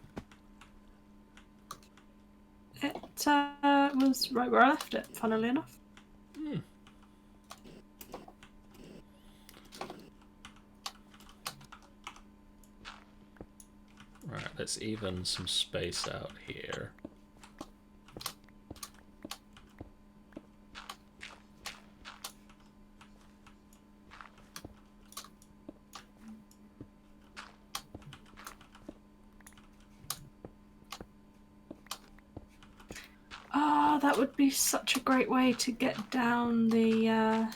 It was right where I left it, funnily enough. Right, let's even some space out here. Ah, that would be such a great way to get down the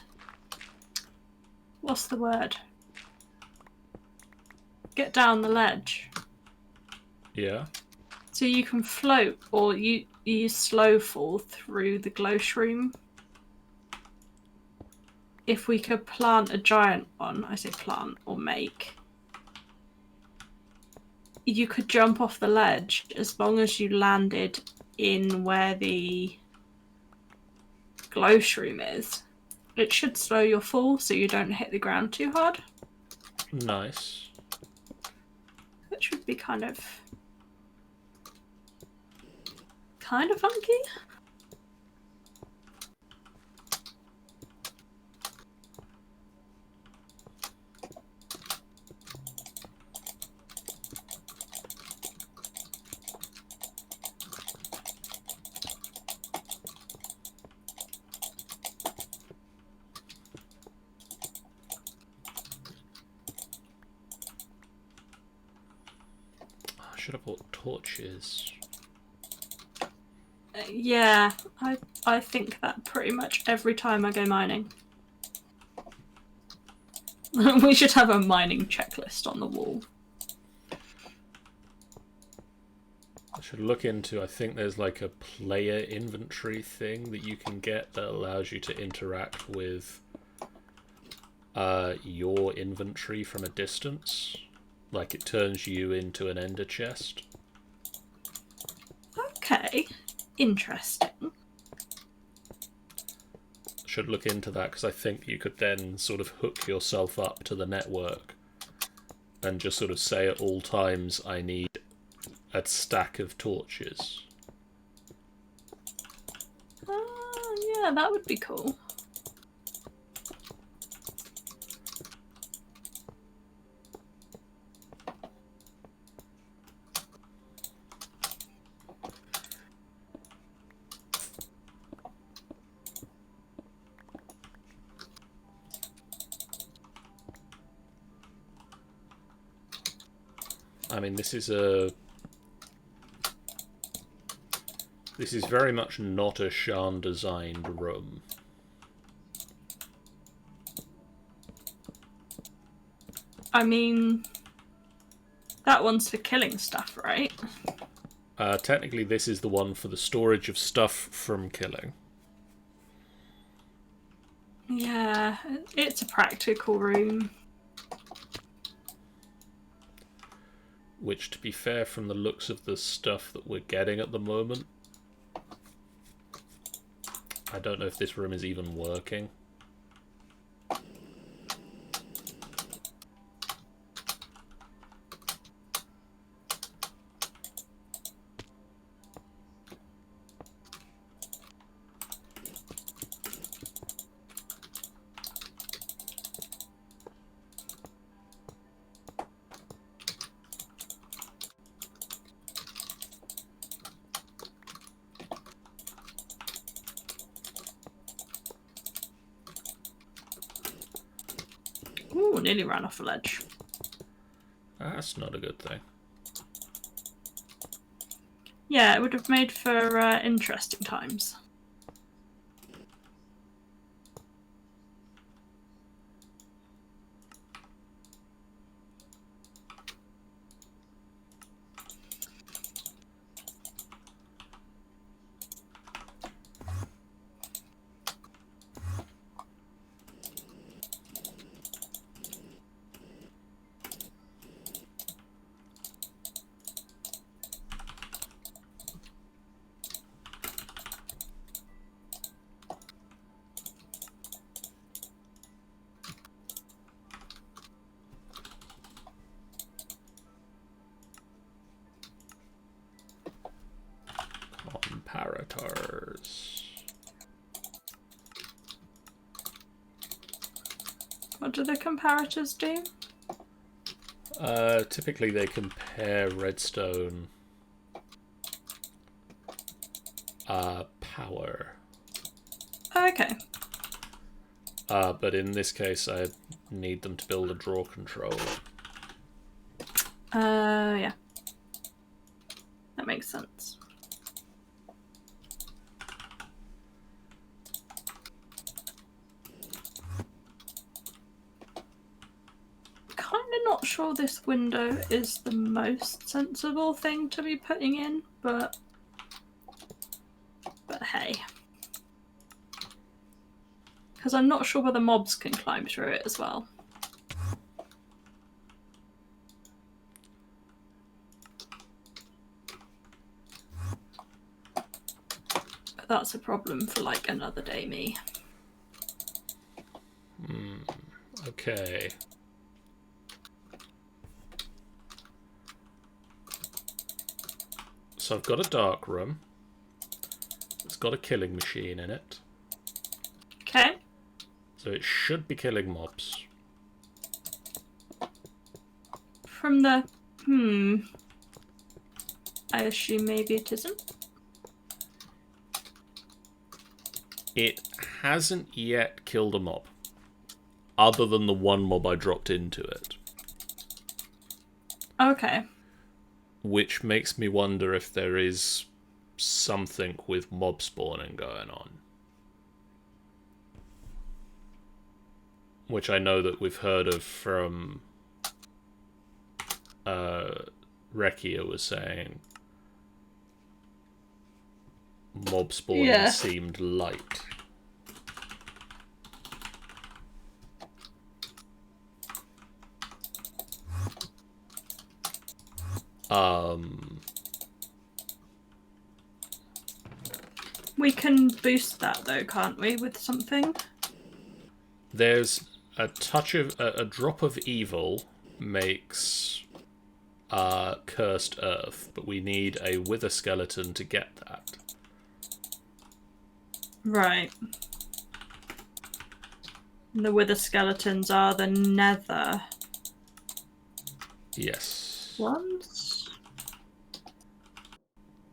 what's the word? Get down the ledge. Yeah. So you can float, or you slow fall through the glow shroom. If we could plant a giant one, I say plant or make, you could jump off the ledge as long as you landed in where the glow shroom is. It should slow your fall so you don't hit the ground too hard. Nice. Which would be kind of funky. I should have bought torches. Yeah, I think that pretty much every time I go mining. We should have a mining checklist on the wall. I should look into, I think there's like a player inventory thing that you can get that allows you to interact with your inventory from a distance. Like it turns you into an ender chest. Okay, interesting. Should look into that because I think you could then sort of hook yourself up to the network and just sort of say at all times I need a stack of torches. Yeah, that would be cool. I mean, this is a This is very much not a Shan-designed room. I mean, that one's for killing stuff, right? Technically, this is the one for the storage of stuff from killing. Yeah, it's a practical room. Which, to be fair, from the looks of the stuff that we're getting at the moment, I don't know if this room is even working. Ooh, nearly ran off a ledge. That's not a good thing. Yeah, it would have made for interesting times. Comparators. What do the comparators do? Typically they compare redstone power. Okay. But in this case I need them to build a draw controller. Yeah. That makes sense. Not sure this window is the most sensible thing to be putting in, but hey. Because I'm not sure whether mobs can climb through it as well. But that's a problem for like another day me. Okay. So I've got a dark room. It's got a killing machine in it. Okay. So it should be killing mobs. From the... I assume maybe it isn't. It hasn't yet killed a mob. Other than the one mob I dropped into it. Okay. Which makes me wonder if there is something with mob spawning going on. Which I know that we've heard of from... Rekia was saying mob spawning seemed light. We can boost that though, can't we, with something? There's a touch of... a drop of evil makes cursed earth, but we need a wither skeleton to get that. Right. And the wither skeletons are the nether... Yes. ones?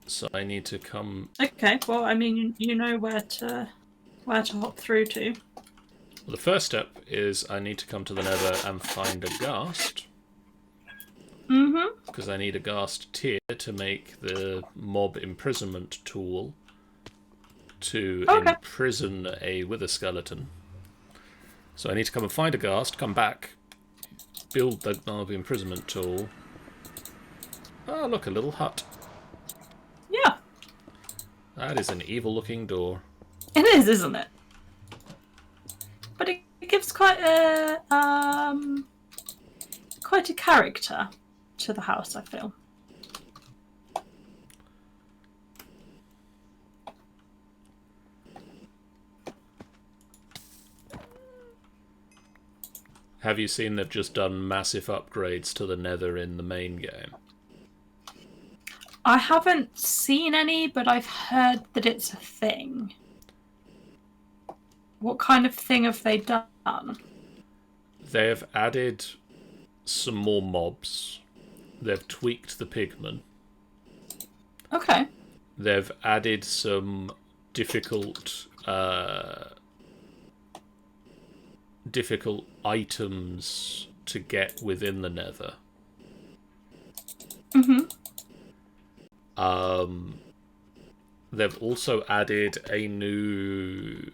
So I need to come... Okay, well, I mean, you know where to hop through to. Well, the first step is I need to come to the nether and find a ghast. Mm-hmm. Because I need a ghast tear to make the mob imprisonment tool to Okay. imprison a wither skeleton. So I need to come and find a ghast, come back, build the mob imprisonment tool. Oh, look, a little hut. Yeah. That is an evil-looking door. It is, isn't it? But it gives quite a character to the house, I feel. Have you seen they've just done massive upgrades to the nether in the main game? I haven't seen any, but I've heard that it's a thing. What kind of thing have they done? They have added some more mobs. They've tweaked the pigmen. Okay. They've added some difficult items to get within the nether. Mm-hmm. They've also added a new...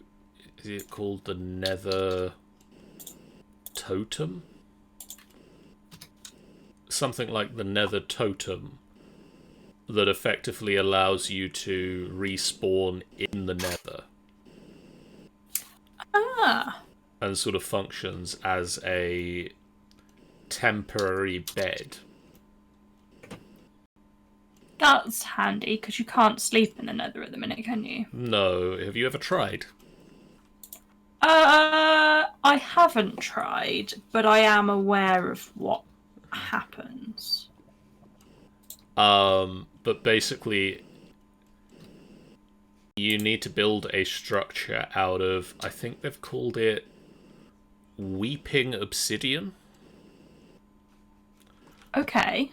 Is it called the Nether Totem? Something like the Nether Totem that effectively allows you to respawn in the nether. Ah. And sort of functions as a temporary bed. That's handy, because you can't sleep in the nether at the minute, can you? No, have you ever tried? I haven't tried, but I am aware of what happens. But basically, you need to build a structure out of, I think they've called it Weeping Obsidian. Okay.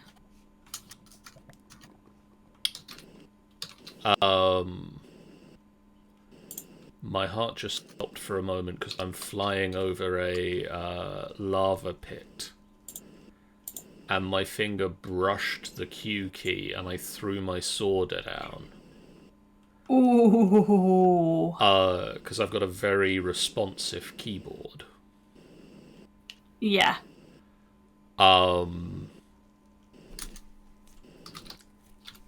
My heart just stopped for a moment because I'm flying over a lava pit. And my finger brushed the Q key and I threw my sword down. Ooh. Because I've got a very responsive keyboard. Yeah. And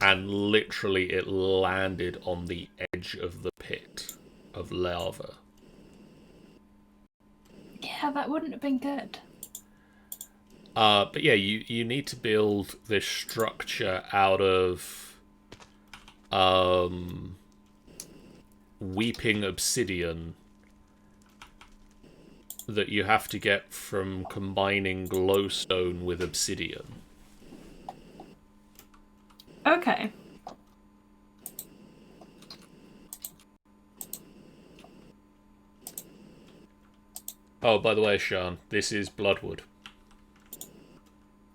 literally it landed on the edge of the pit of lava. Yeah, that wouldn't have been good. But yeah, you need to build this structure out of weeping obsidian that you have to get from combining glowstone with obsidian. Okay. Oh, by the way, Sean, this is bloodwood.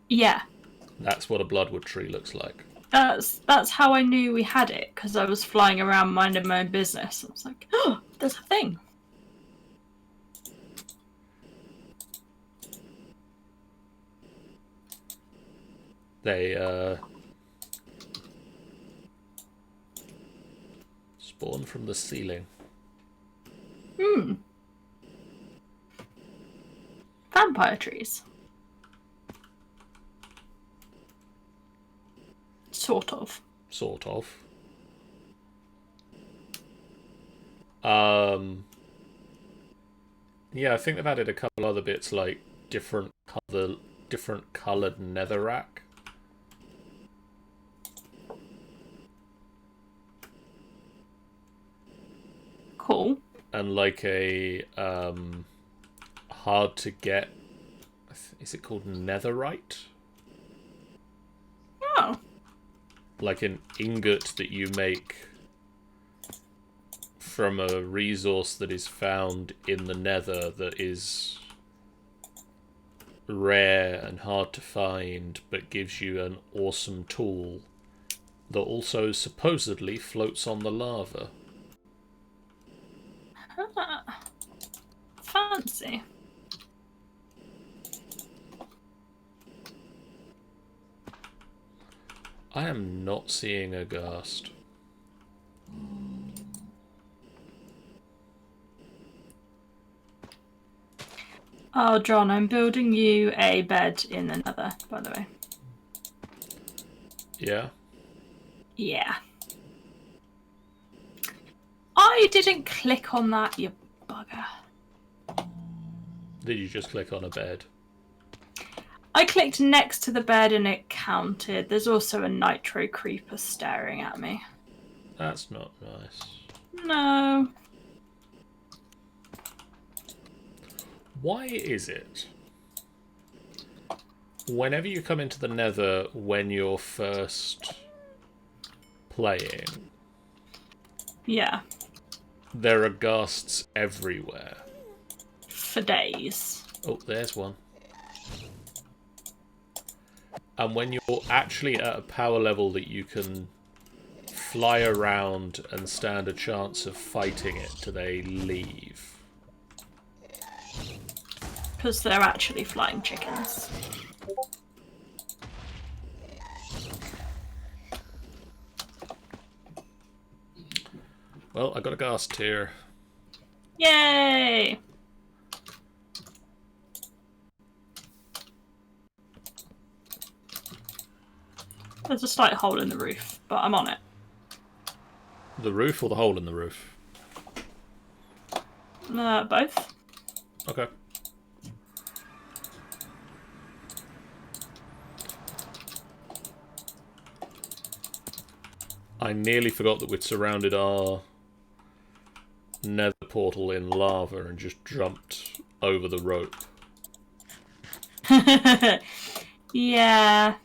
Yeah. That's what a bloodwood tree looks like. That's how I knew we had it, because I was flying around minding my own business. I was like, oh, there's a thing. They spawn from the ceiling. Vampire trees. Sort of. Sort of. Yeah, I think they've added a couple other bits like different coloured netherrack. Cool. And like a hard to get, is it called netherite? Oh. Like an ingot that you make from a resource that is found in the nether that is rare and hard to find, but gives you an awesome tool that also supposedly floats on the lava. Fancy. I am not seeing a ghast. Oh, John, I'm building you a bed in the nether, by the way. Yeah? Yeah. I didn't click on that, you bugger. Did you just click on a bed? I clicked next to the bed and it counted. There's also a nitro creeper staring at me. That's not nice. No. Why is it whenever you come into the nether when you're first playing, Yeah. there are ghasts everywhere? For days. Oh, there's one. And when you're actually at a power level that you can fly around and stand a chance of fighting it, do they leave? Because they're actually flying chickens. Well, I got a ghast here. Yay! There's a slight hole in the roof, but I'm on it. The roof or the hole in the roof? Both. Okay. I nearly forgot that we'd surrounded our nether portal in lava and just jumped over the rope. Yeah.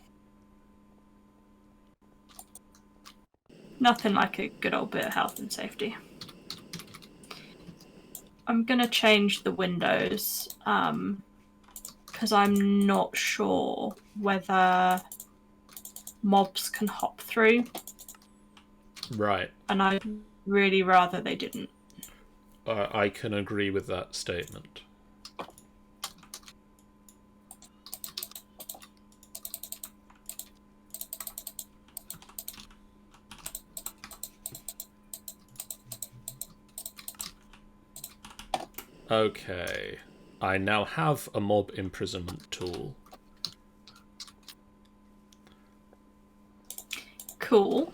Nothing like a good old bit of health and safety. I'm gonna change the windows, because I'm not sure whether mobs can hop through. Right. And I'd really rather they didn't. I can agree with that statement. Okay. I now have a mob imprisonment tool. Cool.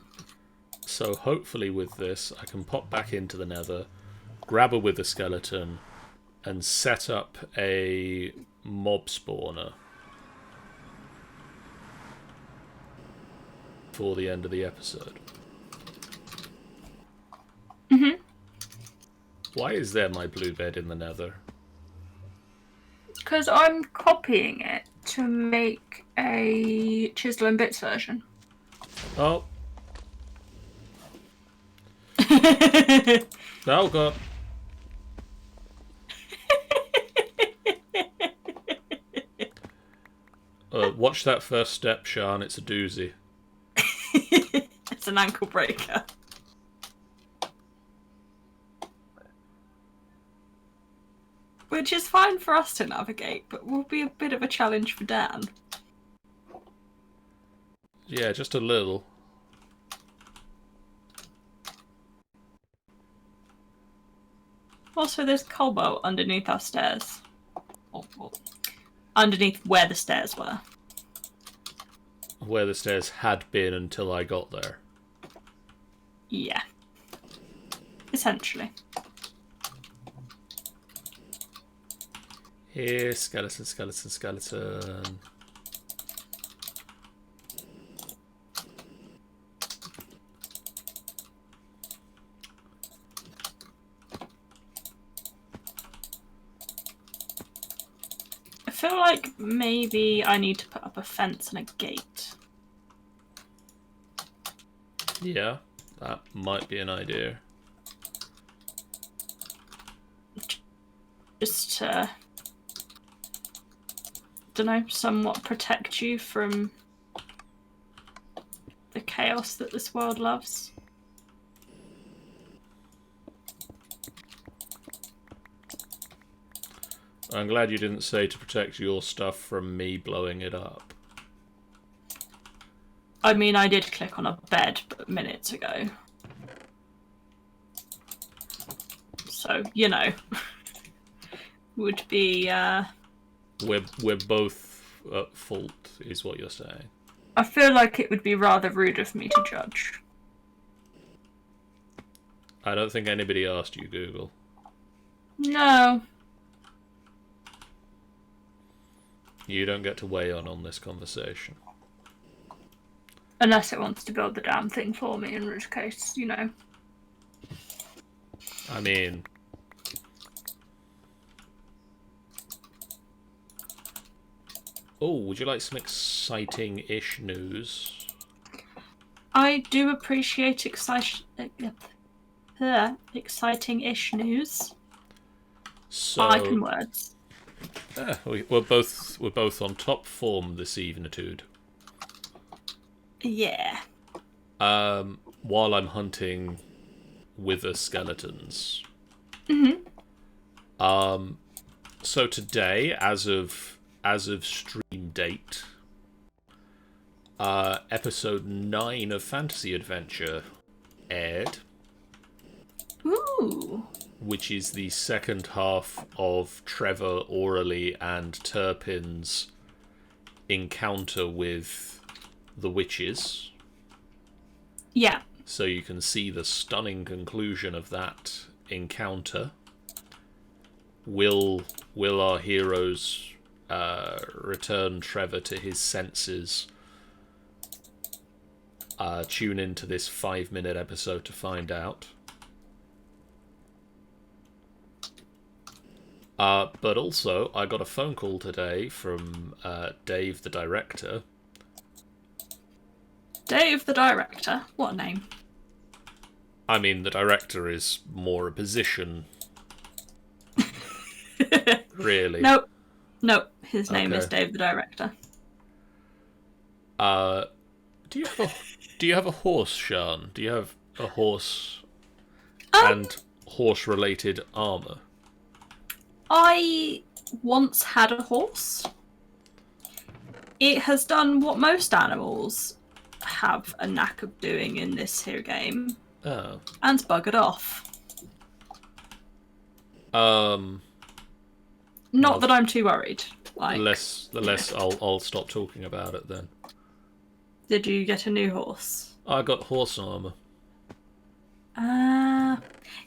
So hopefully with this, I can pop back into the nether, grab a wither skeleton, and set up a mob spawner for the end of the episode. Mm-hmm. Why is there my blue bed in the nether? Because I'm copying it to make a Chisel and Bits version. Oh. Oh, God. Watch that first step, Sean. It's a doozy. It's an ankle breaker. Which is fine for us to navigate, but will be a bit of a challenge for Dan. Yeah, just a little. Also, there's cobalt underneath our stairs. Oh. Underneath where the stairs were. Where the stairs had been until I got there. Yeah. Essentially. Here, skeleton, skeleton, skeleton. I feel like maybe I need to put up a fence and a gate. Yeah, that might be an idea. Just to, don't know, somewhat protect you from the chaos that this world loves. I'm glad you didn't say to protect your stuff from me blowing it up. I mean, I did click on a bed minutes ago. So, would be... We're both at fault, is what you're saying. I feel like it would be rather rude of me to judge. I don't think anybody asked you, Google. No. You don't get to weigh in on this conversation. Unless it wants to build the damn thing for me, in which case, I mean... Oh, would you like some exciting-ish news? I do appreciate exciting-ish news. So, I can words. We're both on top form this evening. Yeah. While I'm hunting wither skeletons. Mm-hmm. So today, as of stream date, episode 9 of Fantasy Adventure aired. Ooh. Which is the second half of Trevor, Auralee, and Turpin's encounter with the witches. Yeah. So you can see the stunning conclusion of that encounter. Will our heroes return Trevor to his senses? Tune into this 5-minute episode to find out. But also, I got a phone call today from Dave, the director. Dave, the director? What a name. I mean, the director is more a position. Really. Nope. His name is Dave, the director. Do you have a horse, Sean? Do you have a horse and horse-related armor? I once had a horse. It has done what most animals have a knack of doing in this here game. Oh. And buggered off. Not that I'm too worried. The less I'll stop talking about it then. Did you get a new horse? I got horse armor.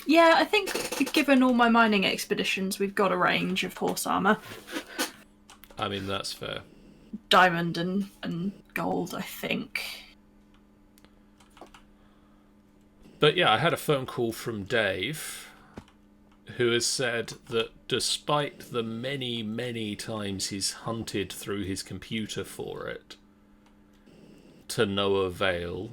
Yeah, I think given all my mining expeditions, we've got a range of horse armor. I mean, that's fair. Diamond and gold, I think. But yeah, I had a phone call from Dave, who has said that despite the many, many times he's hunted through his computer for it, to no avail,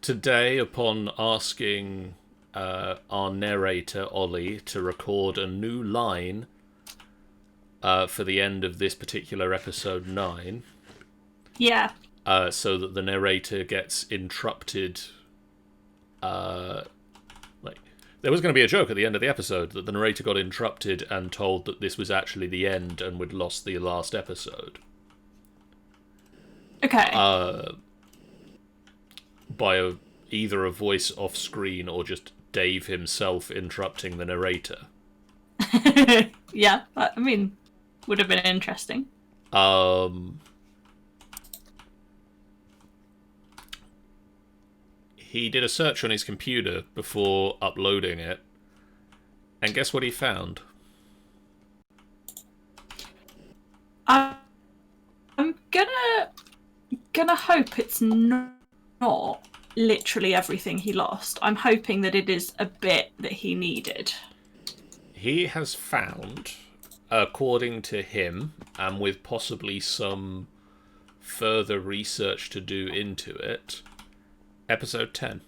today, upon asking our narrator, Ollie, to record a new line for the end of this particular episode 9... Yeah. So that the narrator gets interrupted. There was going to be a joke at the end of the episode that the narrator got interrupted and told that this was actually the end and we'd lost the last episode. Okay. By either a voice off screen or just Dave himself interrupting the narrator. Yeah, I mean, would have been interesting. He did a search on his computer before uploading it, and guess what he found? I'm gonna hope it's not literally everything he lost. I'm hoping that it is a bit that he needed. He has found, according to him, and with possibly some further research to do into it, episode 10.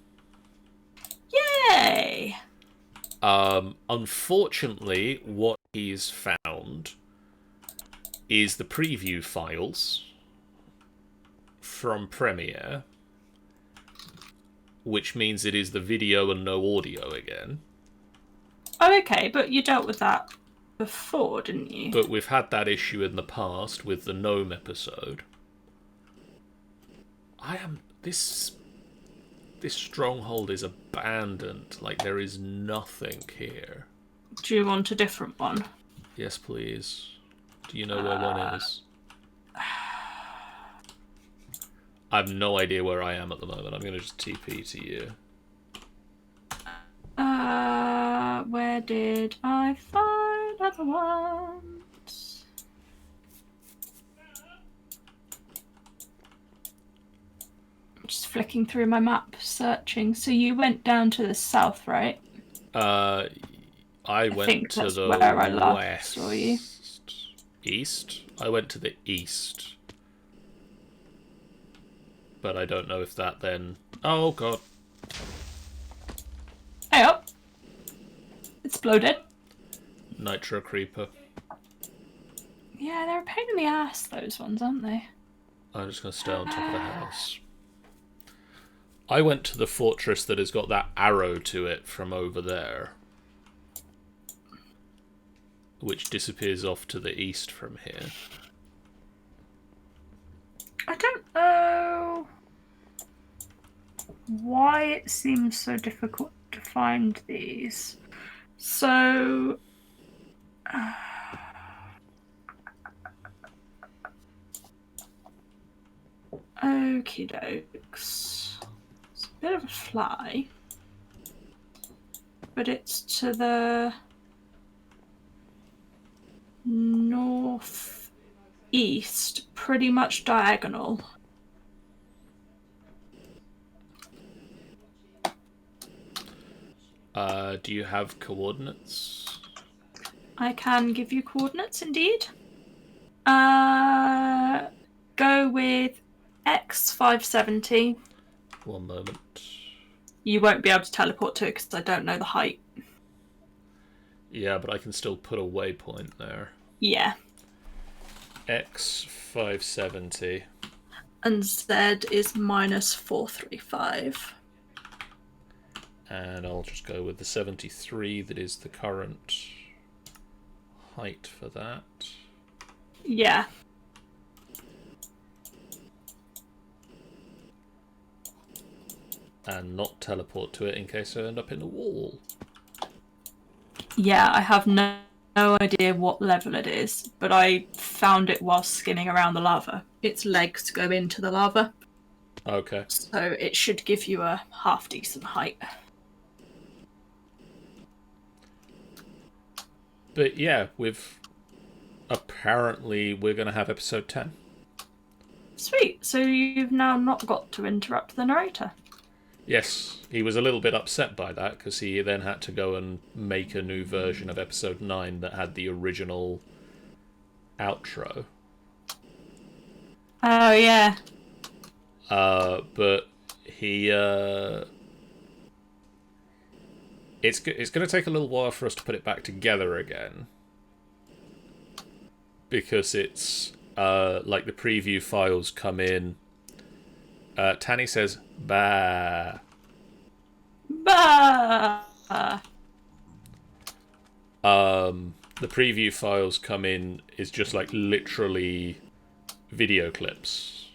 Yay! Unfortunately, what he's found is the preview files from Premiere, which means it is the video and no audio again. Oh, okay, but you dealt with that before, didn't you? But we've had that issue in the past with the Gnome episode. This stronghold is abandoned. Like, there is nothing here. Do you want a different one? Yes, please. Do you know where one is? I have no idea where I am at the moment. I'm going to just TP to you. Where did I find other ones? I'm just flicking through my map, searching. So you went down to the south, right? I went to the where I last west. saw you. East? I went to the east. But I don't know if that then... Oh, God. Hey up! Exploded. Nitro Creeper. Yeah, they're a pain in the ass, those ones, aren't they? I'm just going to stay on top of the house. I went to the fortress that has got that arrow to it from over there. Which disappears off to the east from here. I don't know why it seems so difficult to find these. So... Okie dokes. It's a bit of a fly. But it's to the northeast, pretty much diagonal. Do you have coordinates? I can give you coordinates, indeed. Go with X570. One moment. You won't be able to teleport to it because I don't know the height. Yeah, but I can still put a waypoint there. Yeah. X570. And Z is -435. And I'll just go with the 73 that is the current height for that. Yeah. And not teleport to it in case I end up in a wall. Yeah, I have no idea what level it is, but I found it while skimming around the lava. Its legs go into the lava. Okay. So it should give you a half-decent height. But yeah, apparently we're going to have episode 10. Sweet, so you've now not got to interrupt the narrator. Yes, he was a little bit upset by that, because he then had to go and make a new version of episode 9 that had the original outro. Oh, yeah. But he... It's going to take a little while for us to put it back together again. Because it's... like the preview files come in... Tanny says, bah. Bah! The preview files come in is just like literally video clips.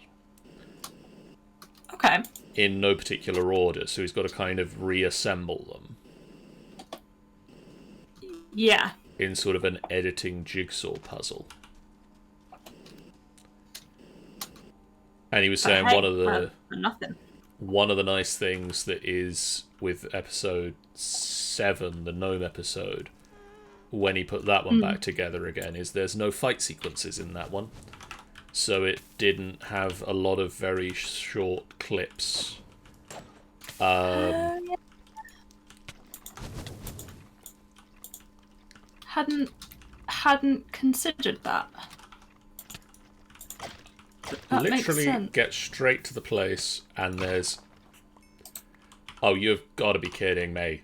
Okay. In no particular order, so he's got to kind of reassemble them. Yeah. In sort of an editing jigsaw puzzle. And he was saying one of the nice things that is with episode 7, the Gnome episode, when he put that one back together again, is there's no fight sequences in that one. So it didn't have a lot of very short clips. Yeah. Hadn't considered that. That Literally get straight to the place, and there's... Oh, you've got to be kidding me.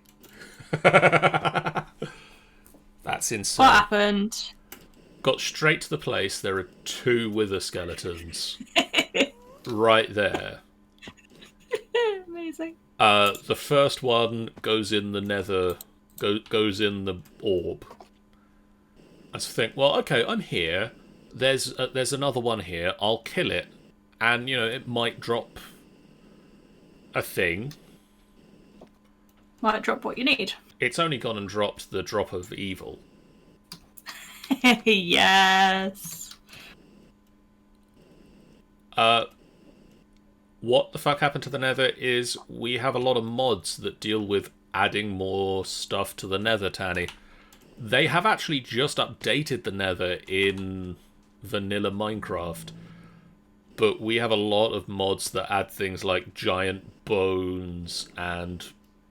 That's insane. What happened? Got straight to the place, there are 2 wither skeletons. Right there. Amazing. The first one goes in the nether... goes in the orb. I think, well, okay, I'm here. There's another one here. I'll kill it, and you know it might drop a thing. Might drop what you need. It's only gone and dropped the drop of evil. Yes. What the fuck happened to the Nether is we have a lot of mods that deal with adding more stuff to the Nether, Tanny. They have actually just updated the Nether in vanilla Minecraft. But we have a lot of mods that add things like giant bones and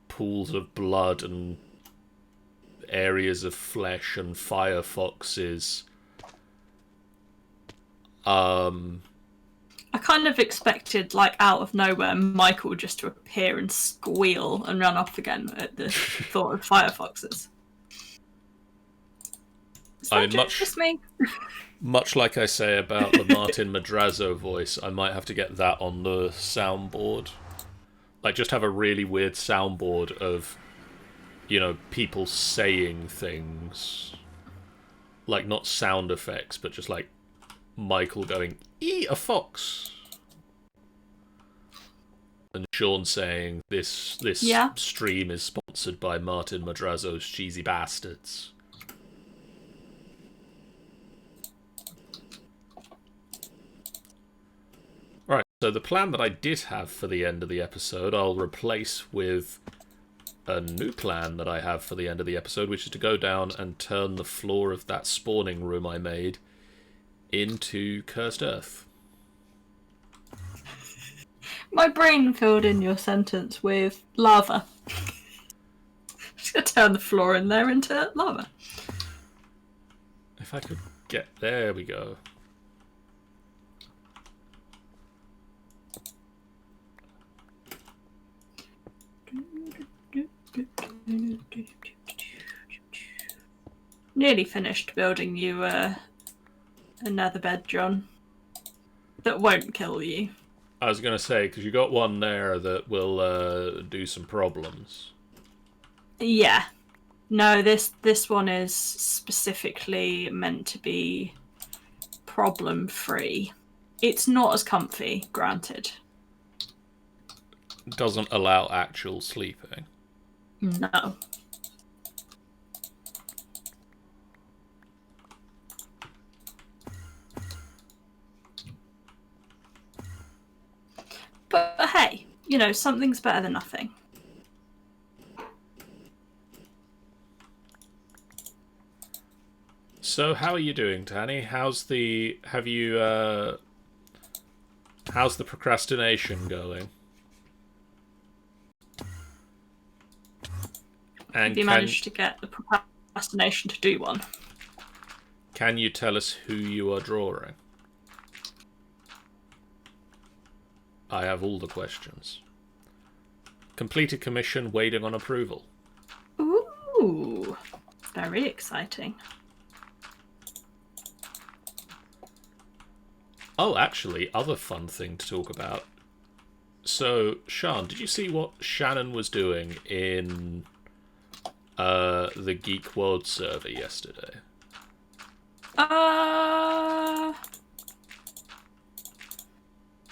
pools of blood and areas of flesh and firefoxes. I kind of expected, like, out of nowhere, Michael just to appear and squeal and run off again at the thought of firefoxes. Is that just me? Much like I say about the Martin Madrazo voice, I might have to get that on the soundboard. Like, just have a really weird soundboard of, you know, people saying things. Like, not sound effects, but just like Michael going, "Eat a fox!" And Sean saying, this stream is sponsored by Martin Madrazo's Cheesy Bastards. Alright, so the plan that I did have for the end of the episode, I'll replace with a new plan that I have for the end of the episode, which is to go down and turn the floor of that spawning room I made into cursed earth. My brain filled in your sentence with lava. Just gonna turn the floor in there into lava. If I could get... There we go. Nearly finished building you another bed, John. That won't kill you. I was going to say, because you got one there that will do some problems. Yeah. No, this one is specifically meant to be problem-free. It's not as comfy, granted. Doesn't allow actual sleeping. No. But hey, you know, something's better than nothing. So how are you doing, Tanny? How's the procrastination going? And have you managed to get the procrastination to do one? Can you tell us who you are drawing? I have all the questions. Completed commission, waiting on approval. Ooh, very exciting. Oh, actually, other fun thing to talk about. So, Sean, did you see what Shannon was doing in the Geek World server yesterday?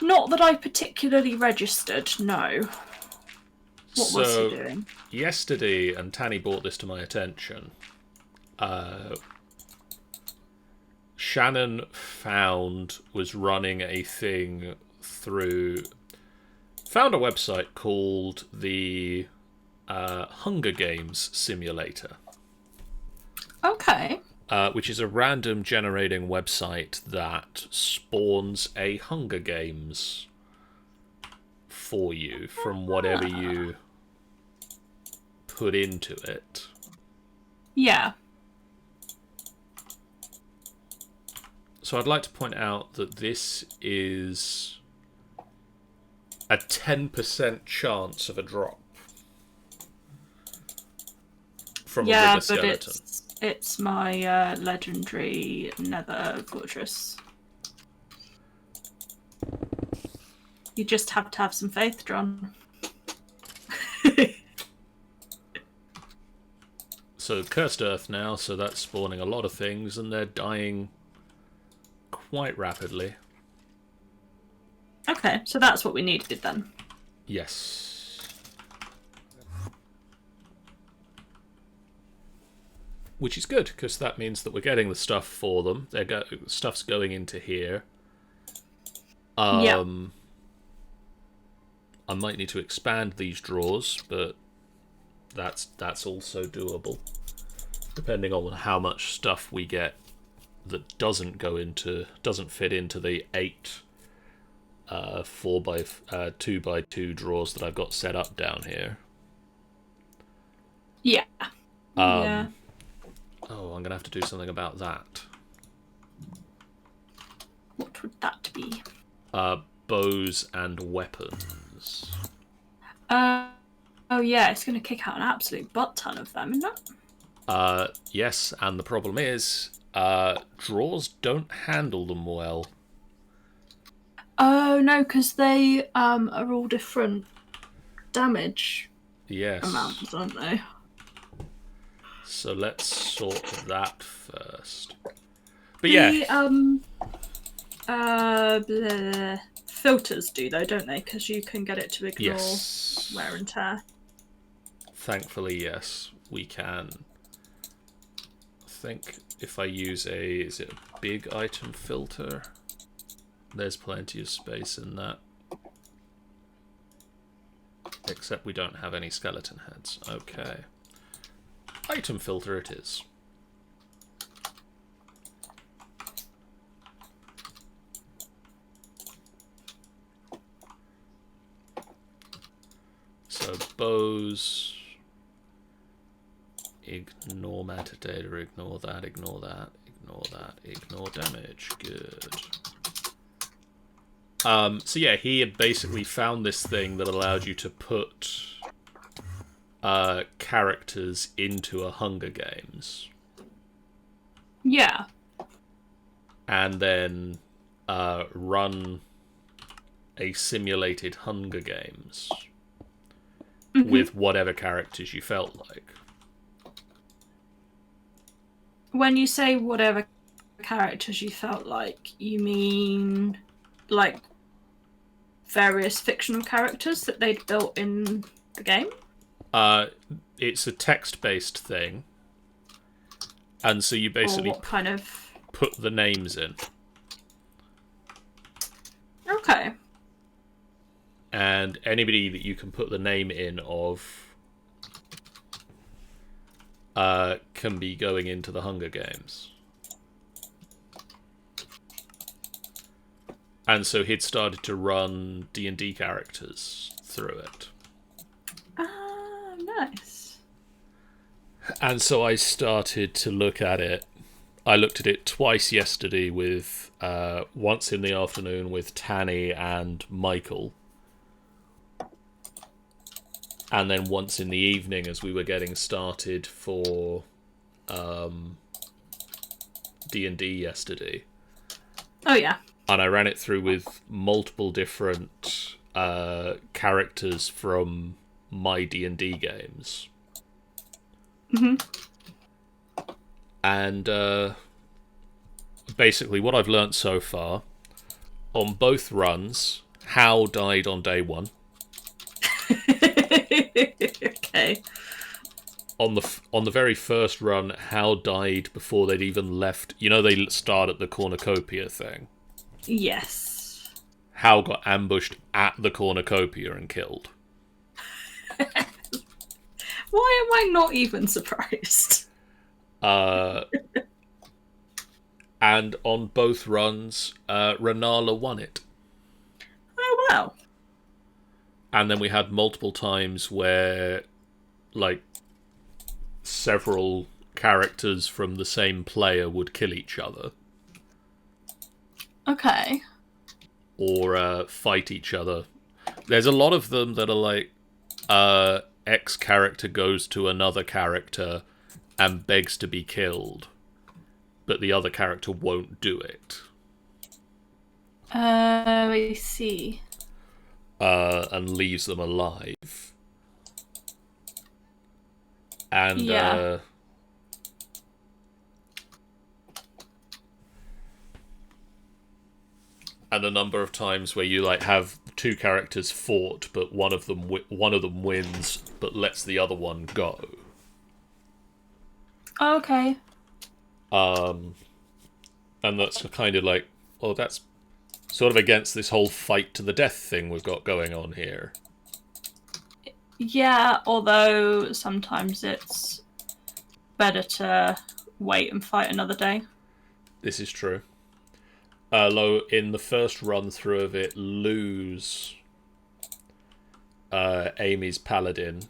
Not that I particularly registered, no. What was he doing? Yesterday, and Tanny brought this to my attention, Shannon was running a thing through... Found a website called the Hunger Games Simulator. Okay. Which is a random generating website that spawns a Hunger Games for you from whatever you put into it. Yeah. So I'd like to point out that this is a 10% chance of a drop from a wither skeleton. It's my legendary nether fortress. You just have to have some faith, John. So cursed earth now, so that's spawning a lot of things, and they're dying quite rapidly. Okay, so that's what we needed then. Yes. Which is good, because that means that we're getting the stuff for them. Stuff's going into here. Yeah. I might need to expand these drawers, but that's also doable, depending on how much stuff we get that doesn't fit into the 8 2x2 drawers that I've got set up down here. Yeah. Yeah. Oh, I'm gonna have to do something about that. What would that be? Bows and weapons. Oh yeah, it's going to kick out an absolute butt ton of them, isn't it? Yes, and the problem is, drawers don't handle them well. Oh no, because they are all different damage amounts, aren't they? So let's sort that first. But yeah. Filters do though, don't they? Because you can get it to ignore wear and tear. Thankfully, yes, we can. I think if I use is it a big item filter? There's plenty of space in that. Except we don't have any skeleton heads. Okay. Item filter it is. So bows, ignore metadata, ignore that, ignore that, ignore that, ignore damage. Good. So yeah, he had basically found this thing that allowed you to put characters into a Hunger Games. Yeah. And then run a simulated Hunger Games with whatever characters you felt like. When you say whatever characters you felt like, you mean like various fictional characters that they'd built in the game? It's a text-based thing, and so you basically put the names in. Okay. And anybody that you can put the name in of can be going into the Hunger Games. And so he'd started to run D&D characters through it. Ah, nice. And so I started to look at it. I looked at it twice yesterday with once in the afternoon with Tanny and Michael. And then once in the evening as we were getting started for D&D yesterday. Oh, yeah. And I ran it through with multiple different characters from my D&D games. And basically what I've learnt so far, on both runs, Hal died on day 1. Okay. On the very first run, Hal died before they'd even left. You know, they start at the cornucopia thing. Yes. Hal got ambushed at the cornucopia and killed. Why am I not even surprised? And on both runs, Renala won it. Oh, wow. And then we had multiple times where, like, several characters from the same player would kill each other. Okay. Or fight each other. There's a lot of them that are like, X character goes to another character and begs to be killed, but the other character won't do it. I see. And leaves them alive. And, yeah. And a number of times where you like have two characters fought, but one of them wins, but lets the other one go. Oh, okay. And that's kind of like, well, that's sort of against this whole fight to the death thing we've got going on here. Yeah, although sometimes it's better to wait and fight another day. This is true. Although in the first run through of it, Lou's Amy's paladin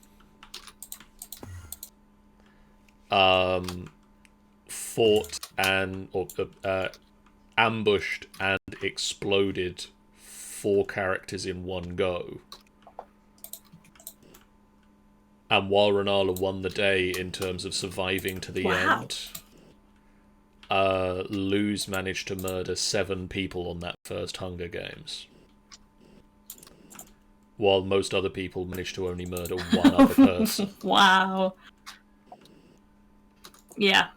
fought and ambushed and exploded 4 characters in one go. And while Renala won the day in terms of surviving to the end, Lou's managed to murder 7 people on that first Hunger Games. While most other people managed to only murder one other person. Wow. Yeah.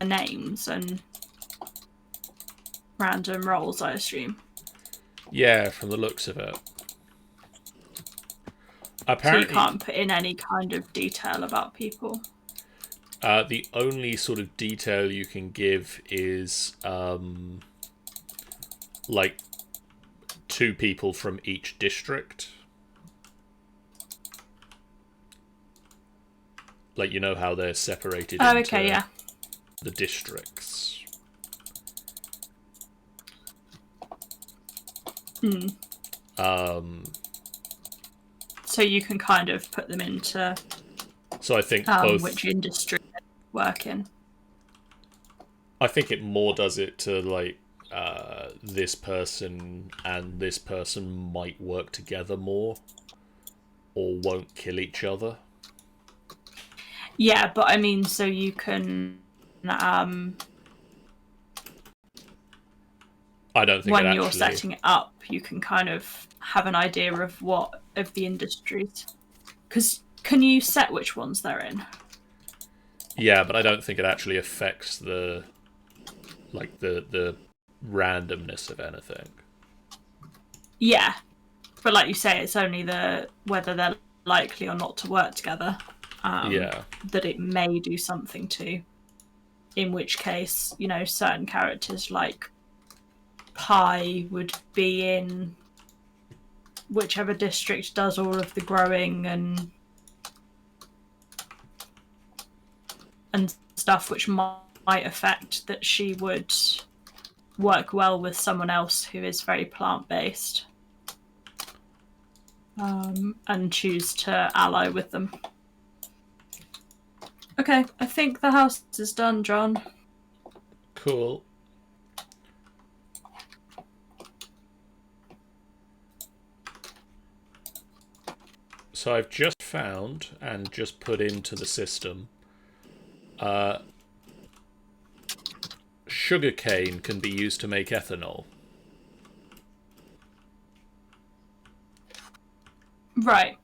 Names and random rolls, I assume. Yeah, from the looks of it. Apparently, so you can't put in any kind of detail about people. The only sort of detail you can give is like 2 people from each district. Like, you know how they're separated into okay, yeah. the districts. So you can kind of put them into so I think both which industry they work in. I think it more does it to like this person and this person might work together more or won't kill each other. Yeah, but I mean, so you can I don't think when you're setting it up, you can kind of have an idea of what of the industries. Because can you set which ones they're in? Yeah, but I don't think it actually affects the randomness of anything. Yeah, but like you say, it's only the whether they're likely or not to work together. That it may do something to. In which case, you know, certain characters like Pi would be in whichever district does all of the growing and stuff, which might affect that she would work well with someone else who is very plant-based, and choose to ally with them. Okay, I think the house is done, John. Cool. So I've just found and just put into the system sugarcane can be used to make ethanol. Right.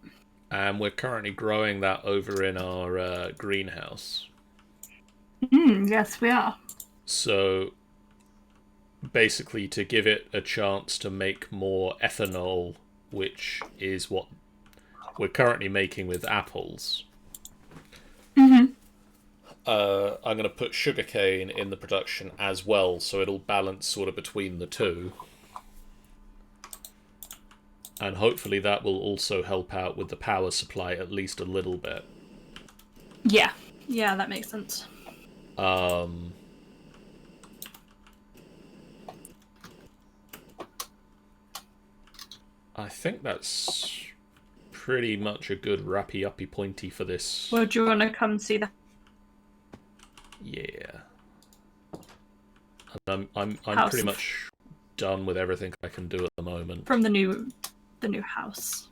And we're currently growing that over in our greenhouse. Yes, we are. So basically, to give it a chance to make more ethanol, which is what we're currently making with apples, I'm going to put sugarcane in the production as well, so it'll balance sort of between the two. And hopefully that will also help out with the power supply at least a little bit. Yeah. Yeah, that makes sense. I think that's pretty much a good wrappy-uppy pointy for this. Well, do you want to come see the... Yeah. I'm pretty much done with everything I can do at the moment. From the new house.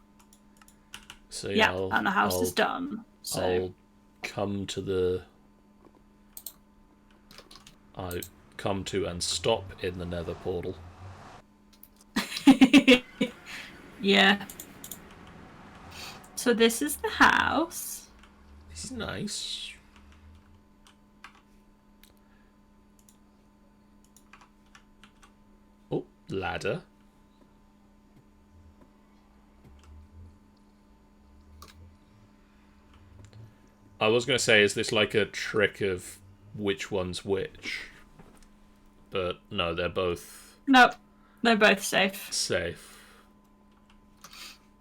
So yeah, and the house is done. So I'll come to and stop in the nether portal. Yeah. So this is the house. This is nice. Oh, ladder. I was going to say, is this like a trick of which one's which? But no, they're both... Nope. They're both safe. Safe.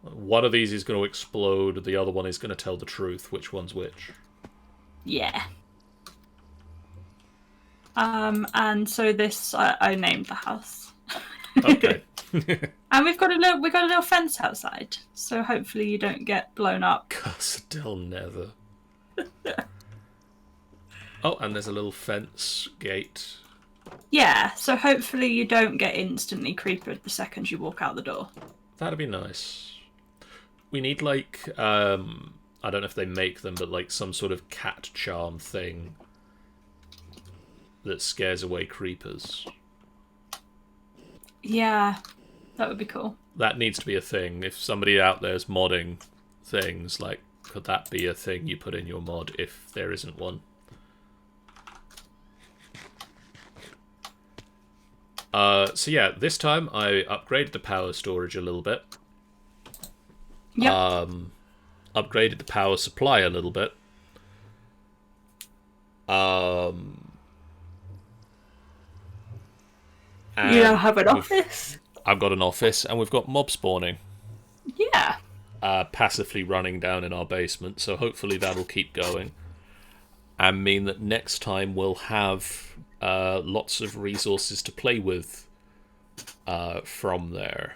One of these is going to explode, the other one is going to tell the truth which one's which. Yeah. And so this, I named the house. Okay. And we've got a little fence outside, so hopefully you don't get blown up. Castle Nether. Oh, and there's a little fence gate. Yeah, so hopefully you don't get instantly creepered the second you walk out the door. That'd be nice. We need, like, I don't know if they make them, but, like, some sort of cat charm thing that scares away creepers. Yeah, that would be cool. That needs to be a thing. If somebody out there's modding things, like, could that be a thing you put in your mod if there isn't one? So yeah, this time I upgraded the power storage a little bit. Yep. Upgraded the power supply a little bit. You now have an office. I've got an office, and we've got mob spawning. Yeah. Passively running down in our basement, so hopefully that'll keep going. And mean that next time we'll have lots of resources to play with from there.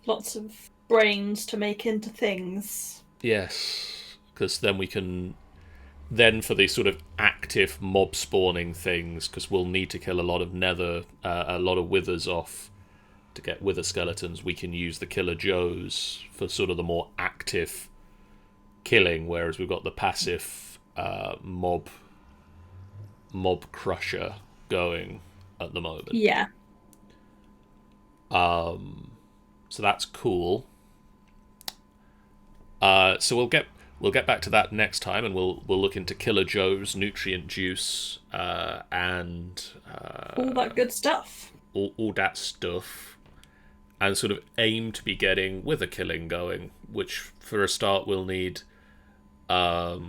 Lots of brains to make into things. Yes, because then we can... Then for these sort of active mob spawning things, because we'll need to kill a lot of nether, a lot of withers off to get wither skeletons, we can use the killer joes for sort of the more active killing, whereas we've got the passive mob crusher going at the moment. Yeah. So that's cool. So we'll get back to that next time, and we'll look into Killer Joe's nutrient juice and all that good stuff. All that stuff, and sort of aim to be getting wither killing going. Which for a start we'll need to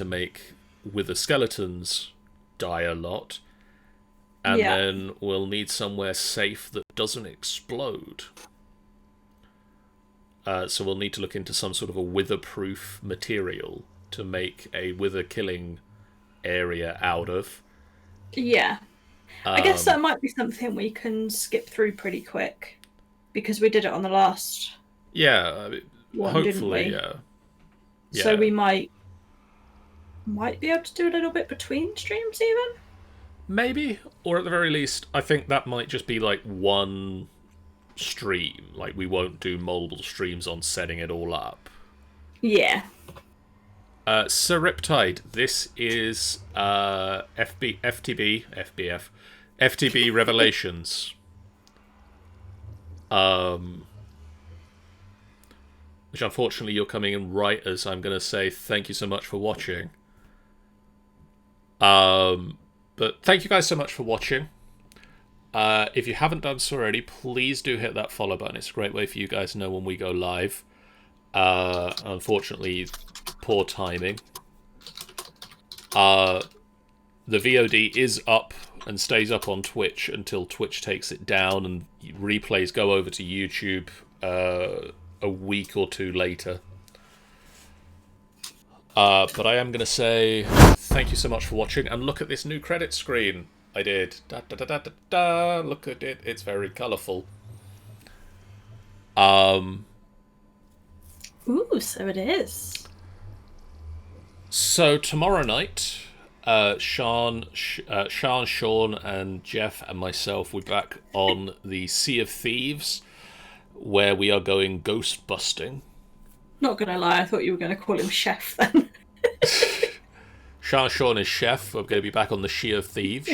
make wither skeletons die a lot, and then we'll need somewhere safe that doesn't explode. So we'll need to look into some sort of a wither-proof material to make a wither-killing area out of. Yeah. I guess that might be something we can skip through pretty quick, because we did it on the last one, hopefully, didn't we? So we might be able to do a little bit between streams even? Maybe, or at the very least, I think that might just be like one stream. Like, we won't do multiple streams on setting it all up. Yeah. Sir Riptide, this is FTB Revelations. Which unfortunately you're coming in right as I'm going to say thank you so much for watching. But thank you guys so much for watching. If you haven't done so already, please do hit that follow button. It's a great way for you guys to know when we go live. Unfortunately, poor timing. The VOD is up and stays up on Twitch until Twitch takes it down and replays go over to YouTube a week or two later. But I am going to say thank you so much for watching, and look at this new credit screen I did. Da, da, da, da, da, da. Look at it. It's very colourful. Ooh, so it is. So tomorrow night, Sean, Sean, and Jeff and myself will be back on the Sea of Thieves, where we are going ghost busting. Not gonna lie, I thought you were gonna call him Chef then. Sean is Chef. We're going to be back on the Sea of Thieves.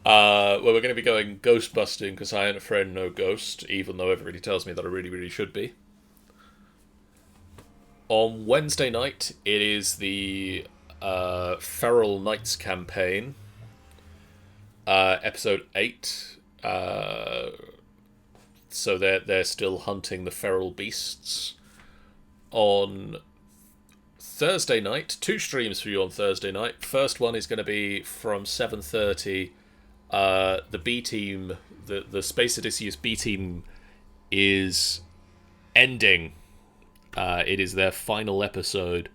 Well, we're going to be going ghost busting because I ain't a friend, no ghost, even though everybody tells me that I really, really should be. On Wednesday night, it is the Feral Knights campaign, episode 8. So they're still hunting the feral beasts. On Thursday night, 2 streams for you on Thursday night. First one is going to be from 7:30. The B team, the Space Odysseus B team, is ending. It is their final episode,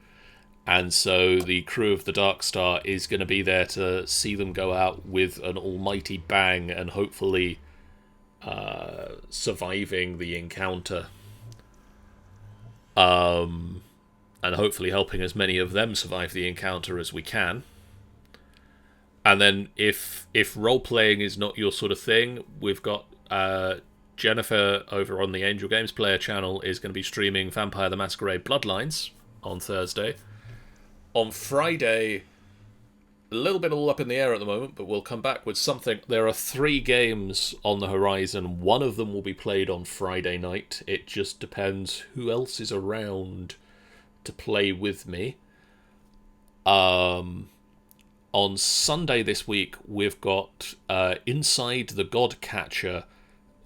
and so the crew of the Dark Star is going to be there to see them go out with an almighty bang and hopefully surviving the encounter. And hopefully helping as many of them survive the encounter as we can. And then if role-playing is not your sort of thing, we've got Jennifer over on the Angel Games Player channel is going to be streaming Vampire the Masquerade Bloodlines on Thursday. On Friday, a little bit all up in the air at the moment, but we'll come back with something. There are 3 games on the horizon. One of them will be played on Friday night. It just depends who else is around to play with me. On Sunday this week, we've got Inside the Godcatcher.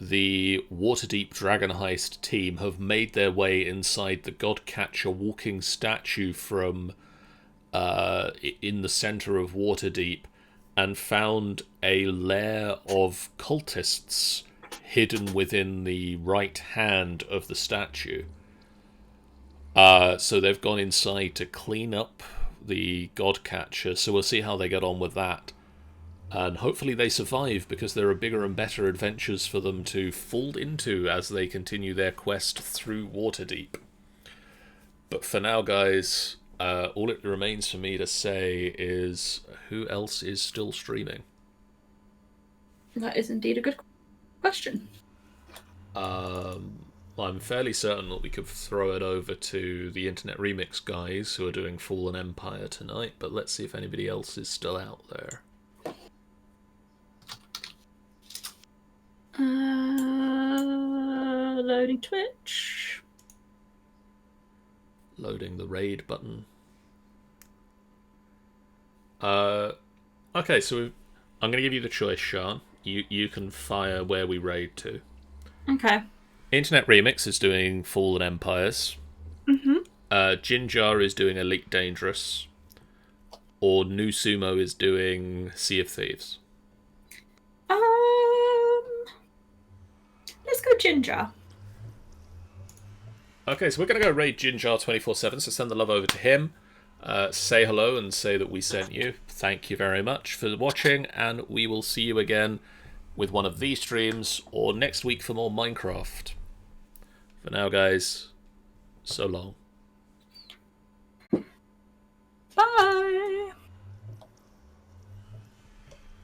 The Waterdeep Dragon Heist team have made their way inside the Godcatcher walking statue from in the centre of Waterdeep and found a lair of cultists hidden within the right hand of the statue. So they've gone inside to clean up the Godcatcher, so we'll see how they get on with that. And hopefully they survive, because there are bigger and better adventures for them to fold into as they continue their quest through Waterdeep. But for now, guys, all it remains for me to say is, who else is still streaming? That is indeed a good question. I'm fairly certain that we could throw it over to the Internet Remix guys who are doing Fallen Empire tonight, but let's see if anybody else is still out there. Loading Twitch. Loading the raid button. Okay, so I'm going to give you the choice, Sean. You can fire where we raid to. Okay. Internet Remix is doing Fallen Empires. Mm-hmm. Jinjar is doing Elite Dangerous. Or New Sumo is doing Sea of Thieves. Let's go Ginger. Okay, so we're going to go raid Jinjar 24/7, so send the love over to him. Say hello and say that we sent you. Thank you very much for watching, and we will see you again with one of these streams, or next week for more Minecraft. For now, guys, so long.